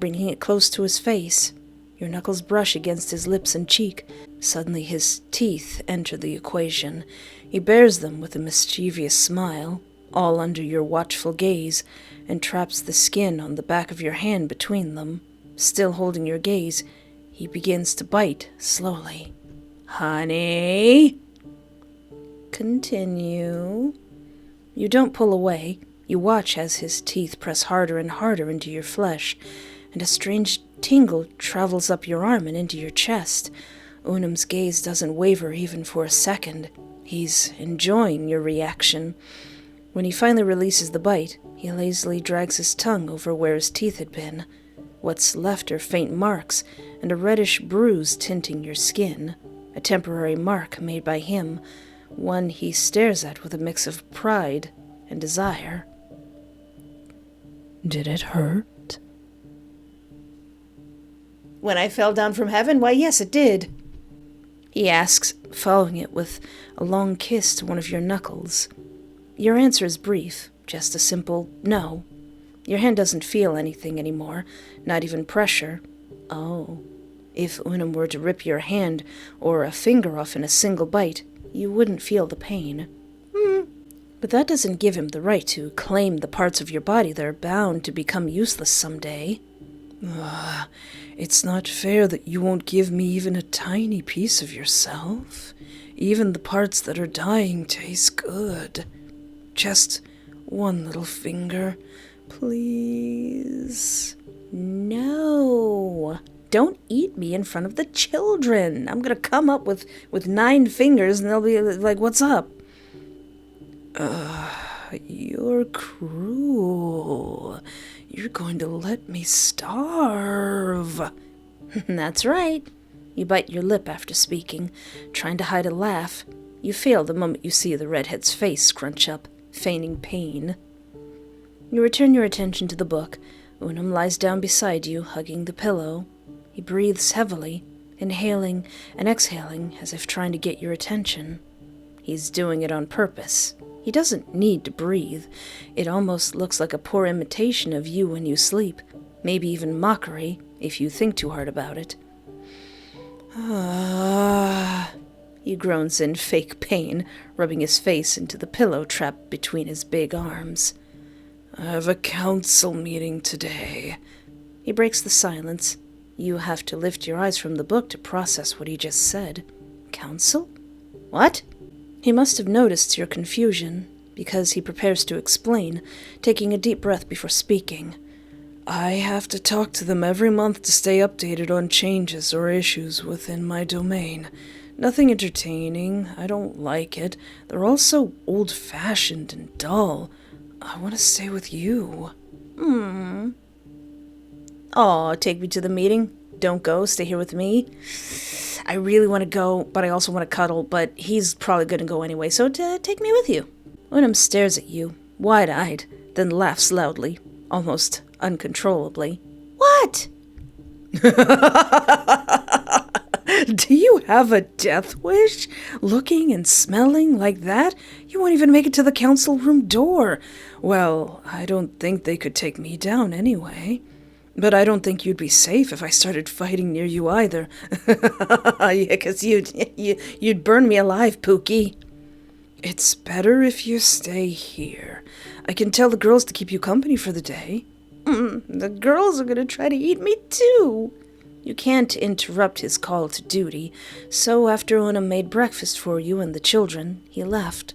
bringing it close to his face. Your knuckles brush against his lips and cheek. Suddenly his teeth enter the equation. He bares them with a mischievous smile, all under your watchful gaze, and traps the skin on the back of your hand between them. Still holding your gaze, he begins to bite slowly. Honey? Continue. You don't pull away. You watch as his teeth press harder and harder into your flesh, and a strange tingle travels up your arm and into your chest. Unum's gaze doesn't waver even for a second. He's enjoying your reaction. When he finally releases the bite, he lazily drags his tongue over where his teeth had been. What's left are faint marks and a reddish bruise tinting your skin. A temporary mark made by him, one he stares at with a mix of pride and desire. Did it hurt? When I fell down from heaven? Why, yes, it did. He asks, following it with a long kiss to one of your knuckles. Your answer is brief, just a simple no. Your hand doesn't feel anything anymore, not even pressure. Oh, if Unum were to rip your hand or a finger off in a single bite, you wouldn't feel the pain. But that doesn't give him the right to claim the parts of your body that are bound to become useless someday. It's not fair that you won't give me even a tiny piece of yourself. Even the parts that are dying taste good. Just one little finger, please. No. Don't eat me in front of the children. I'm gonna come up with 9 fingers and they'll be like, what's up? You're cruel. You're going to let me starve. That's right. You bite your lip after speaking, trying to hide a laugh. You fail the moment you see the redhead's face scrunch up, feigning pain. You return your attention to the book. Unum lies down beside you, hugging the pillow. He breathes heavily, inhaling and exhaling as if trying to get your attention. He's doing it on purpose. He doesn't need to breathe. It almost looks like a poor imitation of you when you sleep, maybe even mockery if you think too hard about it. He groans in fake pain, rubbing his face into the pillow trapped between his big arms. I have a council meeting today. He breaks the silence. You have to lift your eyes from the book to process what he just said. Council? What? He must have noticed your confusion, because he prepares to explain, taking a deep breath before speaking. I have to talk to them every month to stay updated on changes or issues within my domain. Nothing entertaining. I don't like it. They're all so old-fashioned and dull. I want to stay with you. Aw, take me to the meeting. Don't go. Stay here with me. I really want to go, but I also want to cuddle, but he's probably going to go anyway, so take me with you. Unum stares at you, wide-eyed, then laughs loudly, almost uncontrollably. What? Do you have a death wish? Looking and smelling like that? You won't even make it to the council room door. Well, I don't think they could take me down anyway. But I don't think you'd be safe if I started fighting near you either. Yeah, 'cause you'd burn me alive, Pookie. It's better if you stay here. I can tell the girls to keep you company for the day. The girls are going to try to eat me too. You can't interrupt his call to duty, so after Unum made breakfast for you and the children, he left.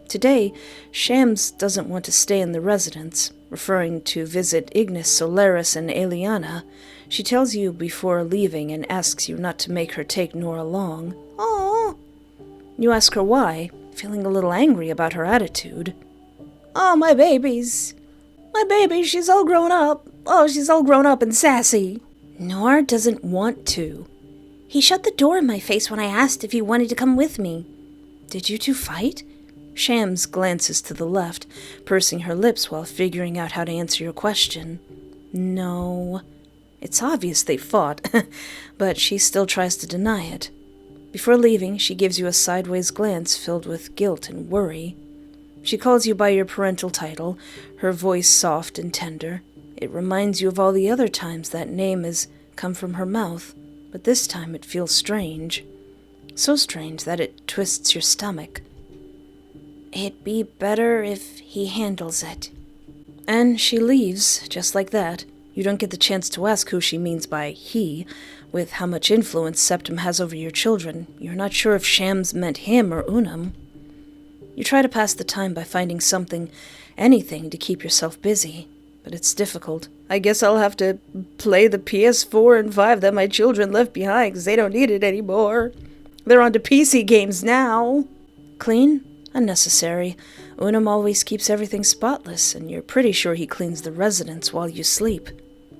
Today, Shams doesn't want to stay in the residence, referring to visit Ignis, Solaris, and Eliana. She tells you before leaving and asks you not to make her take Nora along. Oh! You ask her why, feeling a little angry about her attitude. Oh, my babies. My baby, she's all grown up. Oh, she's all grown up and sassy. Nora doesn't want to. He shut the door in my face when I asked if he wanted to come with me. Did you two fight? Shams glances to the left, pursing her lips while figuring out how to answer your question. No. It's obvious they fought, but she still tries to deny it. Before leaving, she gives you a sideways glance filled with guilt and worry. She calls you by your parental title, her voice soft and tender. It reminds you of all the other times that name has come from her mouth, but this time it feels strange. So strange that it twists your stomach. It'd be better if he handles it. And she leaves, just like that. You don't get the chance to ask who she means by he. With how much influence Septim has over your children, you're not sure if Shams meant him or Unum. You try to pass the time by finding something, anything to keep yourself busy, but it's difficult. I guess I'll have to play the PS4 and 5 that my children left behind because they don't need it anymore. They're on to PC games now. Clean? Unnecessary. Unum always keeps everything spotless, and you're pretty sure he cleans the residence while you sleep.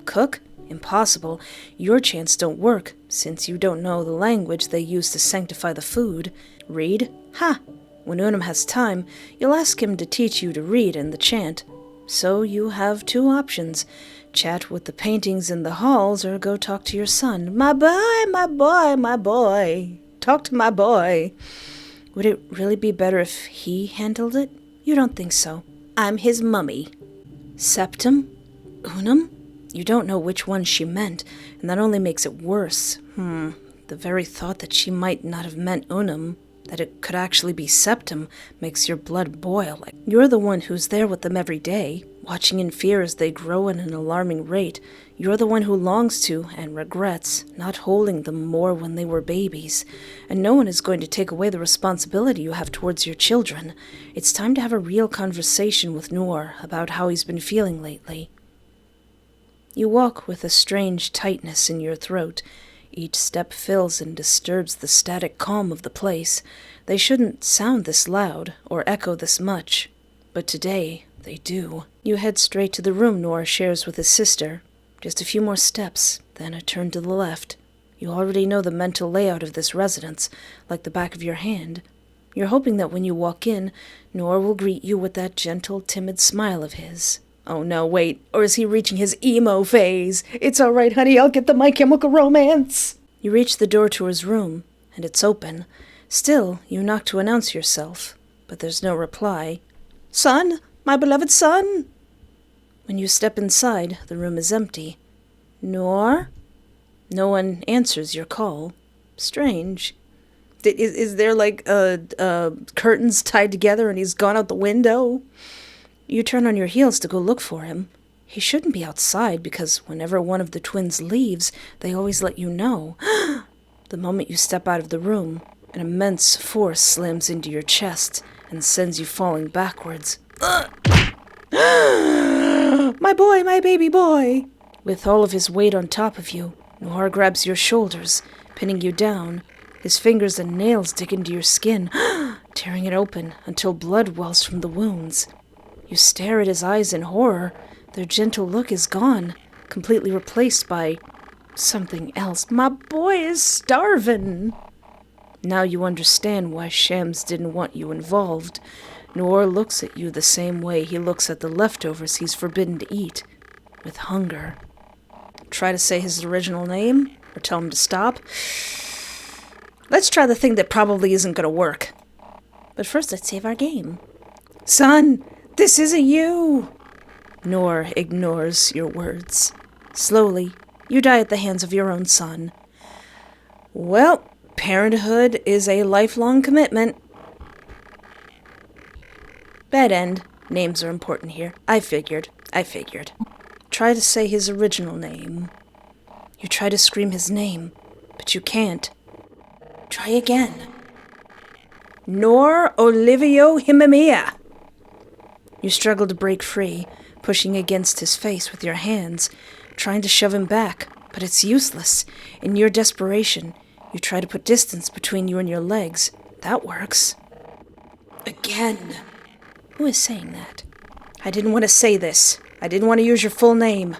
Cook? Impossible. Your chants don't work, since you don't know the language they use to sanctify the food. Read? Ha! When Unum has time, you'll ask him to teach you to read and the chant. So you have 2 options. Chat with the paintings in the halls or go talk to your son. My boy, my boy, my boy. Talk to my boy. Would it really be better if he handled it? You don't think so. I'm his mummy. Septim? Unum? You don't know which one she meant, and that only makes it worse. The very thought that she might not have meant Unum, that it could actually be Septim, makes your blood boil. You're the one who's there with them every day, watching in fear as they grow at an alarming rate. You're the one who longs to, and regrets, not holding them more when they were babies. And no one is going to take away the responsibility you have towards your children. It's time to have a real conversation with Noor about how he's been feeling lately. You walk with a strange tightness in your throat. Each step fills and disturbs the static calm of the place. They shouldn't sound this loud or echo this much, but today they do. You head straight to the room Noor shares with his sister. Just a few more steps, then a turn to the left. You already know the mental layout of this residence, like the back of your hand. You're hoping that when you walk in, Noor will greet you with that gentle, timid smile of his. Oh no, wait, or is he reaching his emo phase? It's all right, honey, I'll get the My Chemical Romance. You reach the door to his room, and it's open. Still, you knock to announce yourself, but there's no reply. Son, my beloved son. When you step inside, the room is empty. Noor? No one answers your call. Strange. Is there like curtains tied together and he's gone out the window? You turn on your heels to go look for him. He shouldn't be outside because whenever one of the twins leaves, they always let you know. The moment you step out of the room, an immense force slams into your chest and sends you falling backwards. My boy, my baby boy. With all of his weight on top of you, Noor grabs your shoulders, pinning you down. His fingers and nails dig into your skin, tearing it open until blood wells from the wounds. You stare at his eyes in horror. Their gentle look is gone, completely replaced by something else. My boy is starving. Now you understand why Shams didn't want you involved. Noor looks at you the same way he looks at the leftovers he's forbidden to eat, with hunger. Try to say his original name, or tell him to stop. Let's try the thing that probably isn't going to work. But first, let's save our game. Son, this isn't you. Noor ignores your words. Slowly, you die at the hands of your own son. Well, parenthood is a lifelong commitment. Bad end. Names are important here. I figured. Try to say his original name. You try to scream his name, but you can't. Try again. Noor Olivio Himamia. You struggle to break free, pushing against his face with your hands, trying to shove him back, but it's useless. In your desperation, you try to put distance between you and your legs. That works. Again. Who is saying that? I didn't want to say this. I didn't want to use your full name.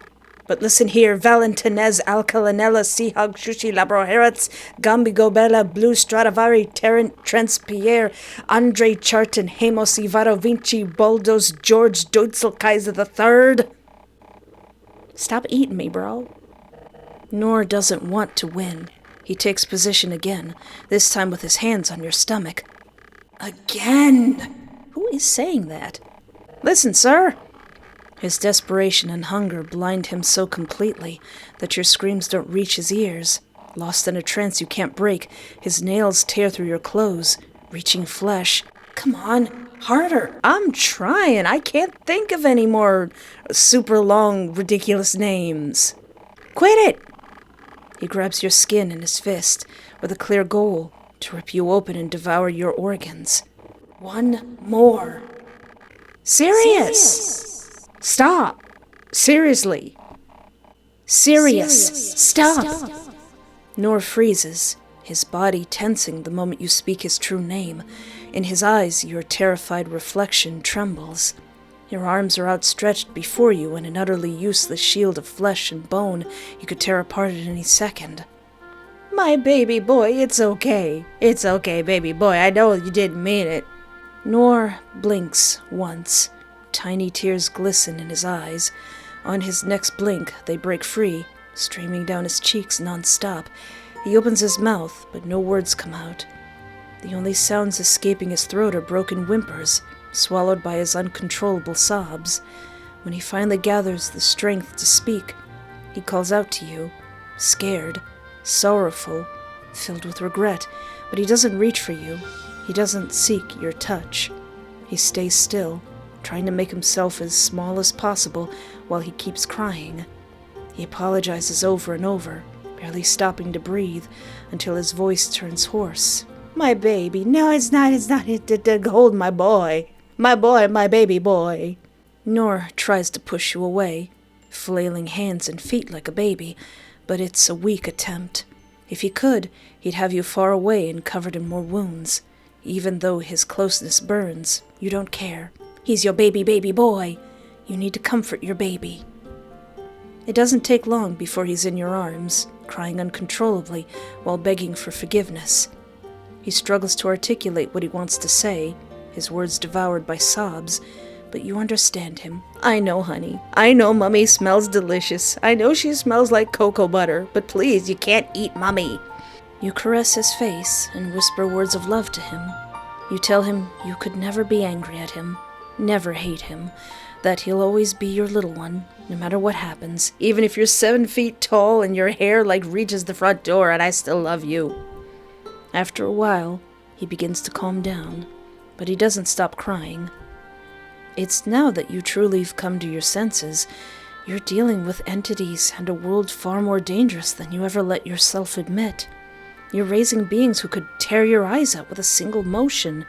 But listen here, Valentinez, Alcalanella, Seahug, Shushi, Labroherats, Gambigo, Bella, Blue, Stradivari, Terrent, Transpierre, Andre Charton, Hamos, Ivaro, Vinci, Boldos, George, Deutzel, Kaiser III. Stop eating me, bro. Noor doesn't want to win. He takes position again, this time with his hands on your stomach. Again! Who is saying that? Listen, sir. His desperation and hunger blind him so completely that your screams don't reach his ears. Lost in a trance you can't break, his nails tear through your clothes, reaching flesh. Come on, harder. I'm trying. I can't think of any more super long, ridiculous names. Quit it! He grabs your skin in his fist with a clear goal to rip you open and devour your organs. One more. Serious. Stop. Seriously. Serious. Stop. Noor freezes, his body tensing the moment you speak his true name. In his eyes, your terrified reflection trembles. Your arms are outstretched before you in an utterly useless shield of flesh and bone you could tear apart at any second. My baby boy, it's okay. It's okay, baby boy. I know you didn't mean it. Noor blinks once. Tiny tears glisten in his eyes. On his next blink, they break free, streaming down his cheeks non-stop. He opens his mouth, but no words come out. The only sounds escaping his throat are broken whimpers, swallowed by his uncontrollable sobs. When he finally gathers the strength to speak, he calls out to you, scared, sorrowful, filled with regret, but he doesn't reach for you. He doesn't seek your touch. He stays still, trying to make himself as small as possible while he keeps crying. He apologizes over and over, barely stopping to breathe until his voice turns hoarse. My baby, no, it's not, hold my boy, my baby boy. Nor tries to push you away, flailing hands and feet like a baby, but it's a weak attempt. If he could, he'd have you far away and covered in more wounds. Even though his closeness burns, you don't care. He's your baby boy. You need to comfort your baby. It doesn't take long before he's in your arms, crying uncontrollably while begging for forgiveness. He struggles to articulate what he wants to say, his words devoured by sobs, but you understand him. I know, honey. I know Mummy smells delicious. I know she smells like cocoa butter, but please, you can't eat Mummy. You caress his face and whisper words of love to him. You tell him you could never be angry at him, never hate him, that he'll always be your little one, no matter what happens, even if you're 7 feet tall and your hair reaches the front door, and I still love you. After a while, he begins to calm down, but he doesn't stop crying. It's now that you truly have come to your senses. You're dealing with entities and a world far more dangerous than you ever let yourself admit. You're raising beings who could tear your eyes out with a single motion,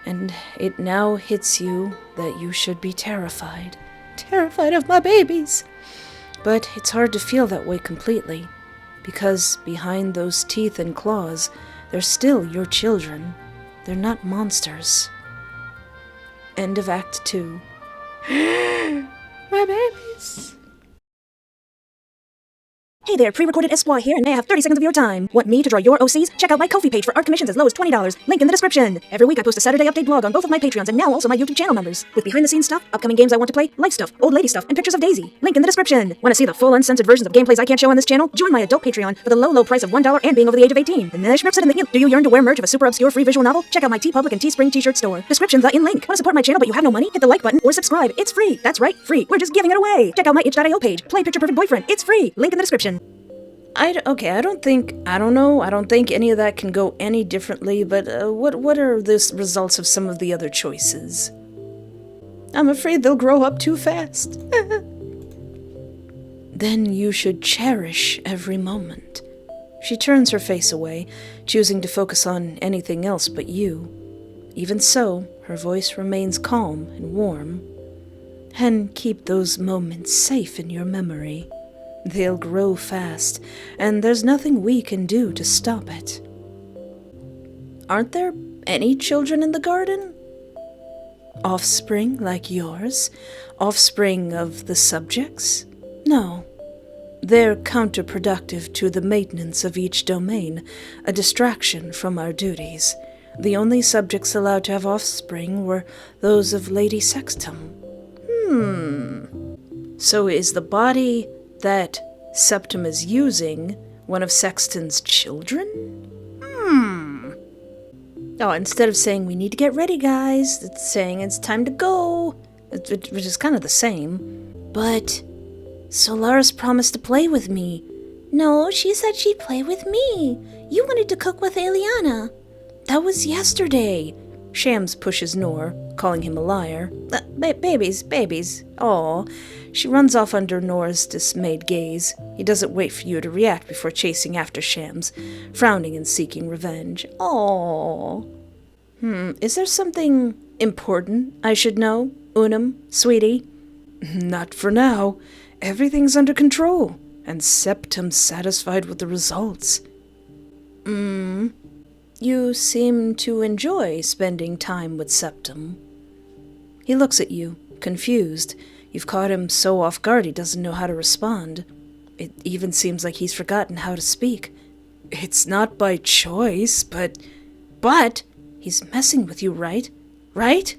and it now hits you that you should be terrified. Terrified of my babies! But it's hard to feel that way completely, because behind those teeth and claws, they're still your children. They're not monsters. End of Act 2. My babies. Hey there, pre-recorded Espoir here, and may I have 30 seconds of your time. Want me to draw your OCs? Check out my Ko-fi page for art commissions as low as $20. Link in the description. Every week I post a Saturday update blog on both of my Patreons and now also my YouTube channel members. With behind-the-scenes stuff, upcoming games I want to play, life stuff, old lady stuff, and pictures of Daisy. Link in the description. Want to see the full uncensored versions of gameplays I can't show on this channel? Join my adult Patreon for the low price of $1 and being over the age of 18. And then I said in the Do you yearn to wear merch of a super obscure free visual novel? Check out my TeePublic and Teespring t-shirt store. Description's in link. Want to support my channel but you have no money? Hit the like button or subscribe. It's free. That's right, free. We're just giving it away. Check out my itch.io page. Play Picture Perfect Boyfriend. It's free. Link in the description. I don't think any of that can go any differently, but what are the results of some of the other choices? I'm afraid they'll grow up too fast. Then you should cherish every moment. She turns her face away, choosing to focus on anything else but you. Even so, her voice remains calm and warm. And keep those moments safe in your memory. They'll grow fast, and there's nothing we can do to stop it. Aren't there any children in the garden? Offspring like yours? Offspring of the subjects? No. They're counterproductive to the maintenance of each domain, a distraction from our duties. The only subjects allowed to have offspring were those of Lady Sextum. So is the body that Septum is using one of Sexton's children? Oh, instead of saying, we need to get ready, guys, it's saying it's time to go, which is kind of the same. But Solaris promised to play with me. No, she said she'd play with me. You wanted to cook with Eliana. That was yesterday. Shams pushes Nor, calling him a liar. Babies. Aw. She runs off under Nor's dismayed gaze. He doesn't wait for you to react before chasing after Shams, frowning and seeking revenge. Aw. Is there something important I should know, Unum, sweetie? Not for now. Everything's under control, and Septum's satisfied with the results. You seem to enjoy spending time with Septum. He looks at you, confused. You've caught him so off guard he doesn't know how to respond. It even seems like he's forgotten how to speak. It's not by choice, but he's messing with you, right? Right?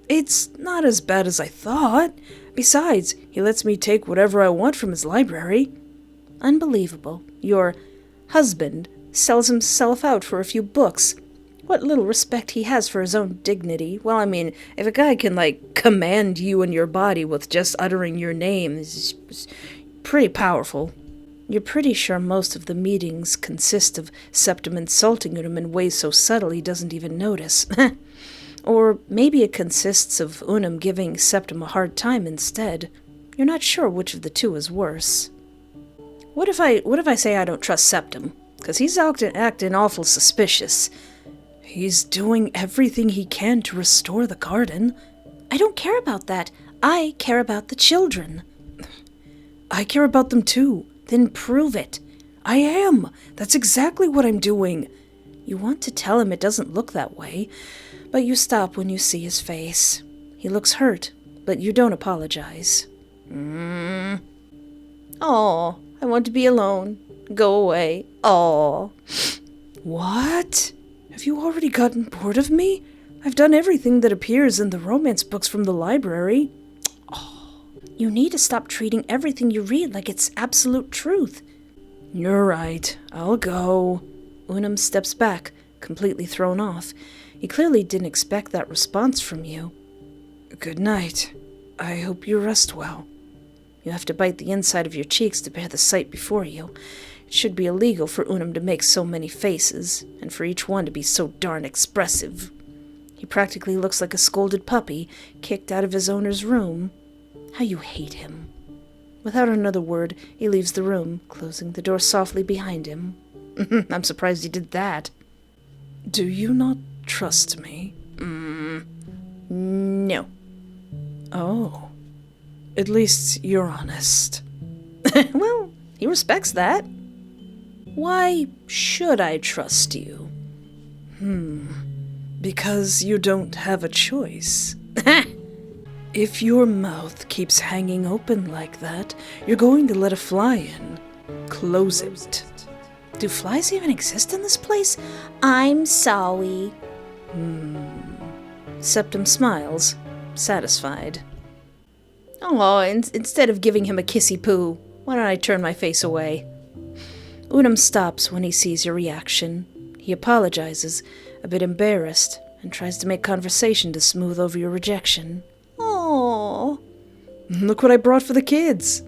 It's not as bad as I thought. Besides, he lets me take whatever I want from his library. Unbelievable. Your husband sells himself out for a few books. What little respect he has for his own dignity. Well, I mean, if a guy can, command you and your body with just uttering your name, it's pretty powerful. You're pretty sure most of the meetings consist of Septim insulting Unum in ways so subtle he doesn't even notice. Or maybe it consists of Unum giving Septim a hard time instead. You're not sure which of the two is worse. What if I say I don't trust Septim? 'Cause he's acting awful suspicious. He's doing everything he can to restore the garden. I don't care about that. I care about the children. I care about them too. Then prove it. I am. That's exactly what I'm doing. You want to tell him it doesn't look that way, but you stop when you see his face. He looks hurt, but you don't apologize. Aw, I want to be alone. Go away. Aw. What? Have you already gotten bored of me? I've done everything that appears in the romance books from the library. You need to stop treating everything you read like it's absolute truth. You're right. I'll go. Unum steps back, completely thrown off. He clearly didn't expect that response from you. Good night. I hope you rest well. You have to bite the inside of your cheeks to bear the sight before you. It should be illegal for Unum to make so many faces, and for each one to be so darn expressive. He practically looks like a scolded puppy, kicked out of his owner's room. How you hate him. Without another word, he leaves the room, closing the door softly behind him. I'm surprised he did that. Do you not trust me? No. Oh. At least you're honest. Well, he respects that. Why should I trust you? Because you don't have a choice. If your mouth keeps hanging open like that, you're going to let a fly in. Close it. Do flies even exist in this place? I'm sorry. Septim smiles, satisfied. Oh, instead of giving him a kissy poo, why don't I turn my face away? Unum stops when he sees your reaction. He apologizes, a bit embarrassed, and tries to make conversation to smooth over your rejection. Oh, look what I brought for the kids.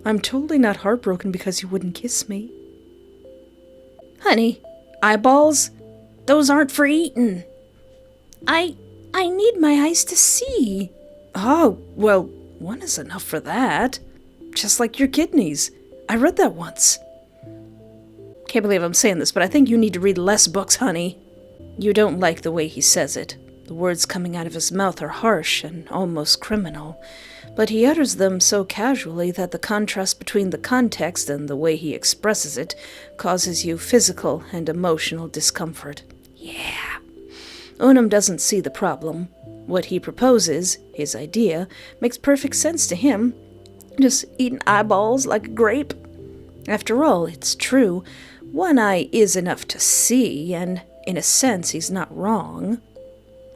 I'm totally not heartbroken because you wouldn't kiss me. Honey, eyeballs? Those aren't for eating. I need my eyes to see. Oh, well, one is enough for that. Just like your kidneys. I read that once. Can't believe I'm saying this, but I think you need to read less books, honey. You don't like the way he says it. The words coming out of his mouth are harsh and almost criminal, but he utters them so casually that the contrast between the context and the way he expresses it causes you physical and emotional discomfort. Yeah. Unum doesn't see the problem. What he proposes, his idea, makes perfect sense to him. Just eating eyeballs like a grape. After all, it's true. One eye is enough to see, and in a sense, he's not wrong.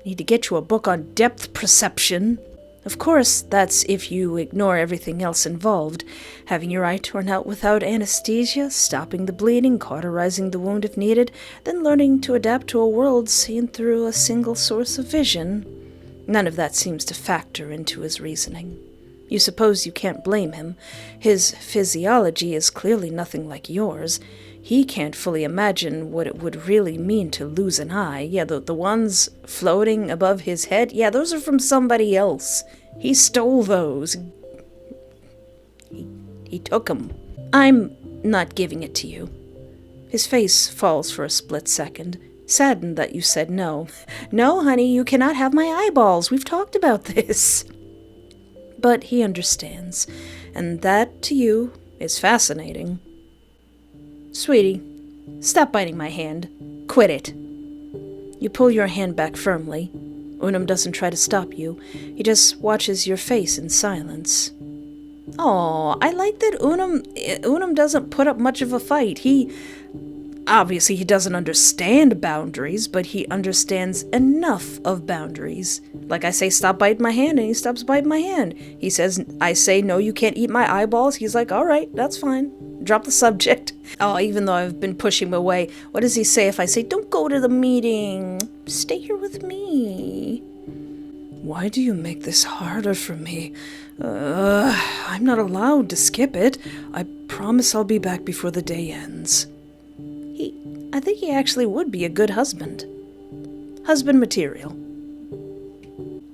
Need to get you a book on depth perception. Of course, that's if you ignore everything else involved. Having your eye torn out without anesthesia, stopping the bleeding, cauterizing the wound if needed, then learning to adapt to a world seen through a single source of vision. None of that seems to factor into his reasoning. You suppose you can't blame him. His physiology is clearly nothing like yours. He can't fully imagine what it would really mean to lose an eye. Yeah, the ones floating above his head, yeah, those are from somebody else. He stole those. He took them. I'm not giving it to you. His face falls for a split second, saddened that you said no. No, honey, you cannot have my eyeballs. We've talked about this. But he understands, and that, to you, is fascinating. Sweetie, stop biting my hand. Quit it. You pull your hand back firmly. Unum doesn't try to stop you. He just watches your face in silence. Oh, I like that Unum doesn't put up much of a fight. He Obviously, he doesn't understand boundaries, but he understands enough of boundaries. Like I say, stop biting my hand, and he stops biting my hand. He says, I say, no, you can't eat my eyeballs. He's like, all right, that's fine. Drop the subject. Oh, even though I've been pushing him away, what does he say if I say, don't go to the meeting? Stay here with me. Why do you make this harder for me? I'm not allowed to skip it. I promise I'll be back before the day ends. I think he actually would be a good husband. Husband material.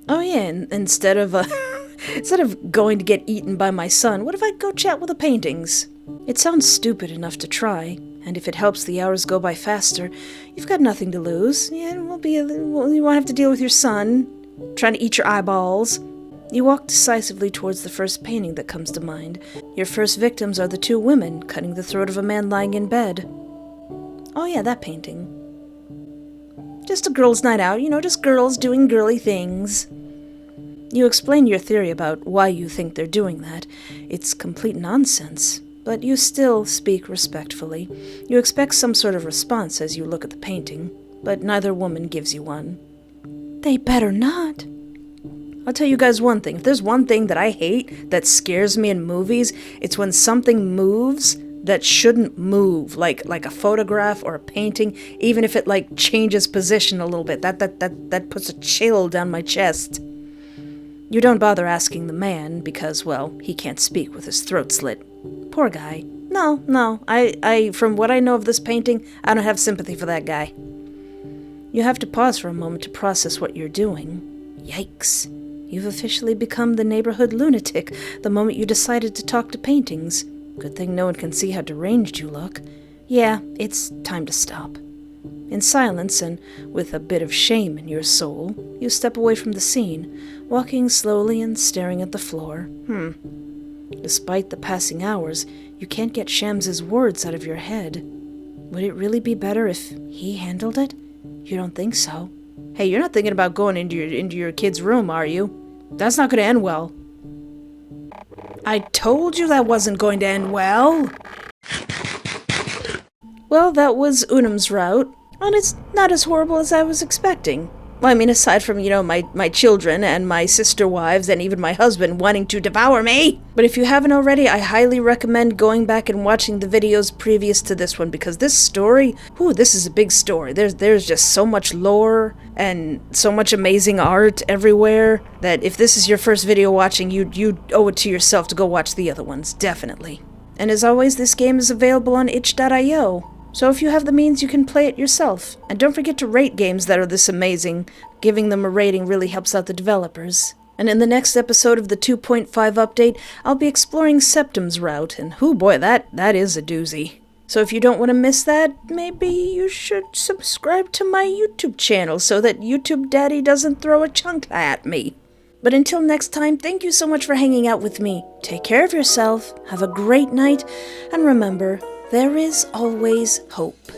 Oh yeah, and instead of going to get eaten by my son, what if I go chat with the paintings? It sounds stupid enough to try, and if it helps the hours go by faster, you've got nothing to lose. Yeah, you won't have to deal with your son trying to eat your eyeballs. You walk decisively towards the first painting that comes to mind. Your first victims are the two women cutting the throat of a man lying in bed. Oh yeah, that painting. Just a girls' night out, just girls doing girly things. You explain your theory about why you think they're doing that. It's complete nonsense, but you still speak respectfully. You expect some sort of response as you look at the painting, but neither woman gives you one. They better not. I'll tell you guys one thing. If there's one thing that I hate that scares me in movies, it's when something moves that shouldn't move, like a photograph or a painting, even if it changes position a little bit. That puts a chill down my chest. You don't bother asking the man because, well, he can't speak with his throat slit. Poor guy. No, I from what I know of this painting, I don't have sympathy for that guy. You have to pause for a moment to process what you're doing. Yikes. You've officially become the neighborhood lunatic the moment you decided to talk to paintings. Good thing no one can see how deranged you look. Yeah, it's time to stop. In silence and with a bit of shame in your soul, you step away from the scene, walking slowly and staring at the floor. Despite the passing hours, you can't get Shams's words out of your head. Would it really be better if he handled it? You don't think so? Hey, you're not thinking about going into your kid's room, are you? That's not going to end well. I told you that wasn't going to end well. Well, that was UNUM's route, and it's not as horrible as I was expecting. Well, I mean, aside from, my children and my sister wives and even my husband wanting to devour me. But if you haven't already, I highly recommend going back and watching the videos previous to this one, because this story, this is a big story. There's just so much lore and so much amazing art everywhere that if this is your first video watching, you owe it to yourself to go watch the other ones, definitely. And as always, this game is available on itch.io. So if you have the means, you can play it yourself. And don't forget to rate games that are this amazing. Giving them a rating really helps out the developers. And in the next episode of the 2.5 update, I'll be exploring Septum's route, and boy, that is a doozy. So if you don't want to miss that, maybe you should subscribe to my YouTube channel so that YouTube Daddy doesn't throw a chunk at me. But until next time, thank you so much for hanging out with me. Take care of yourself, have a great night, and remember, there is always hope.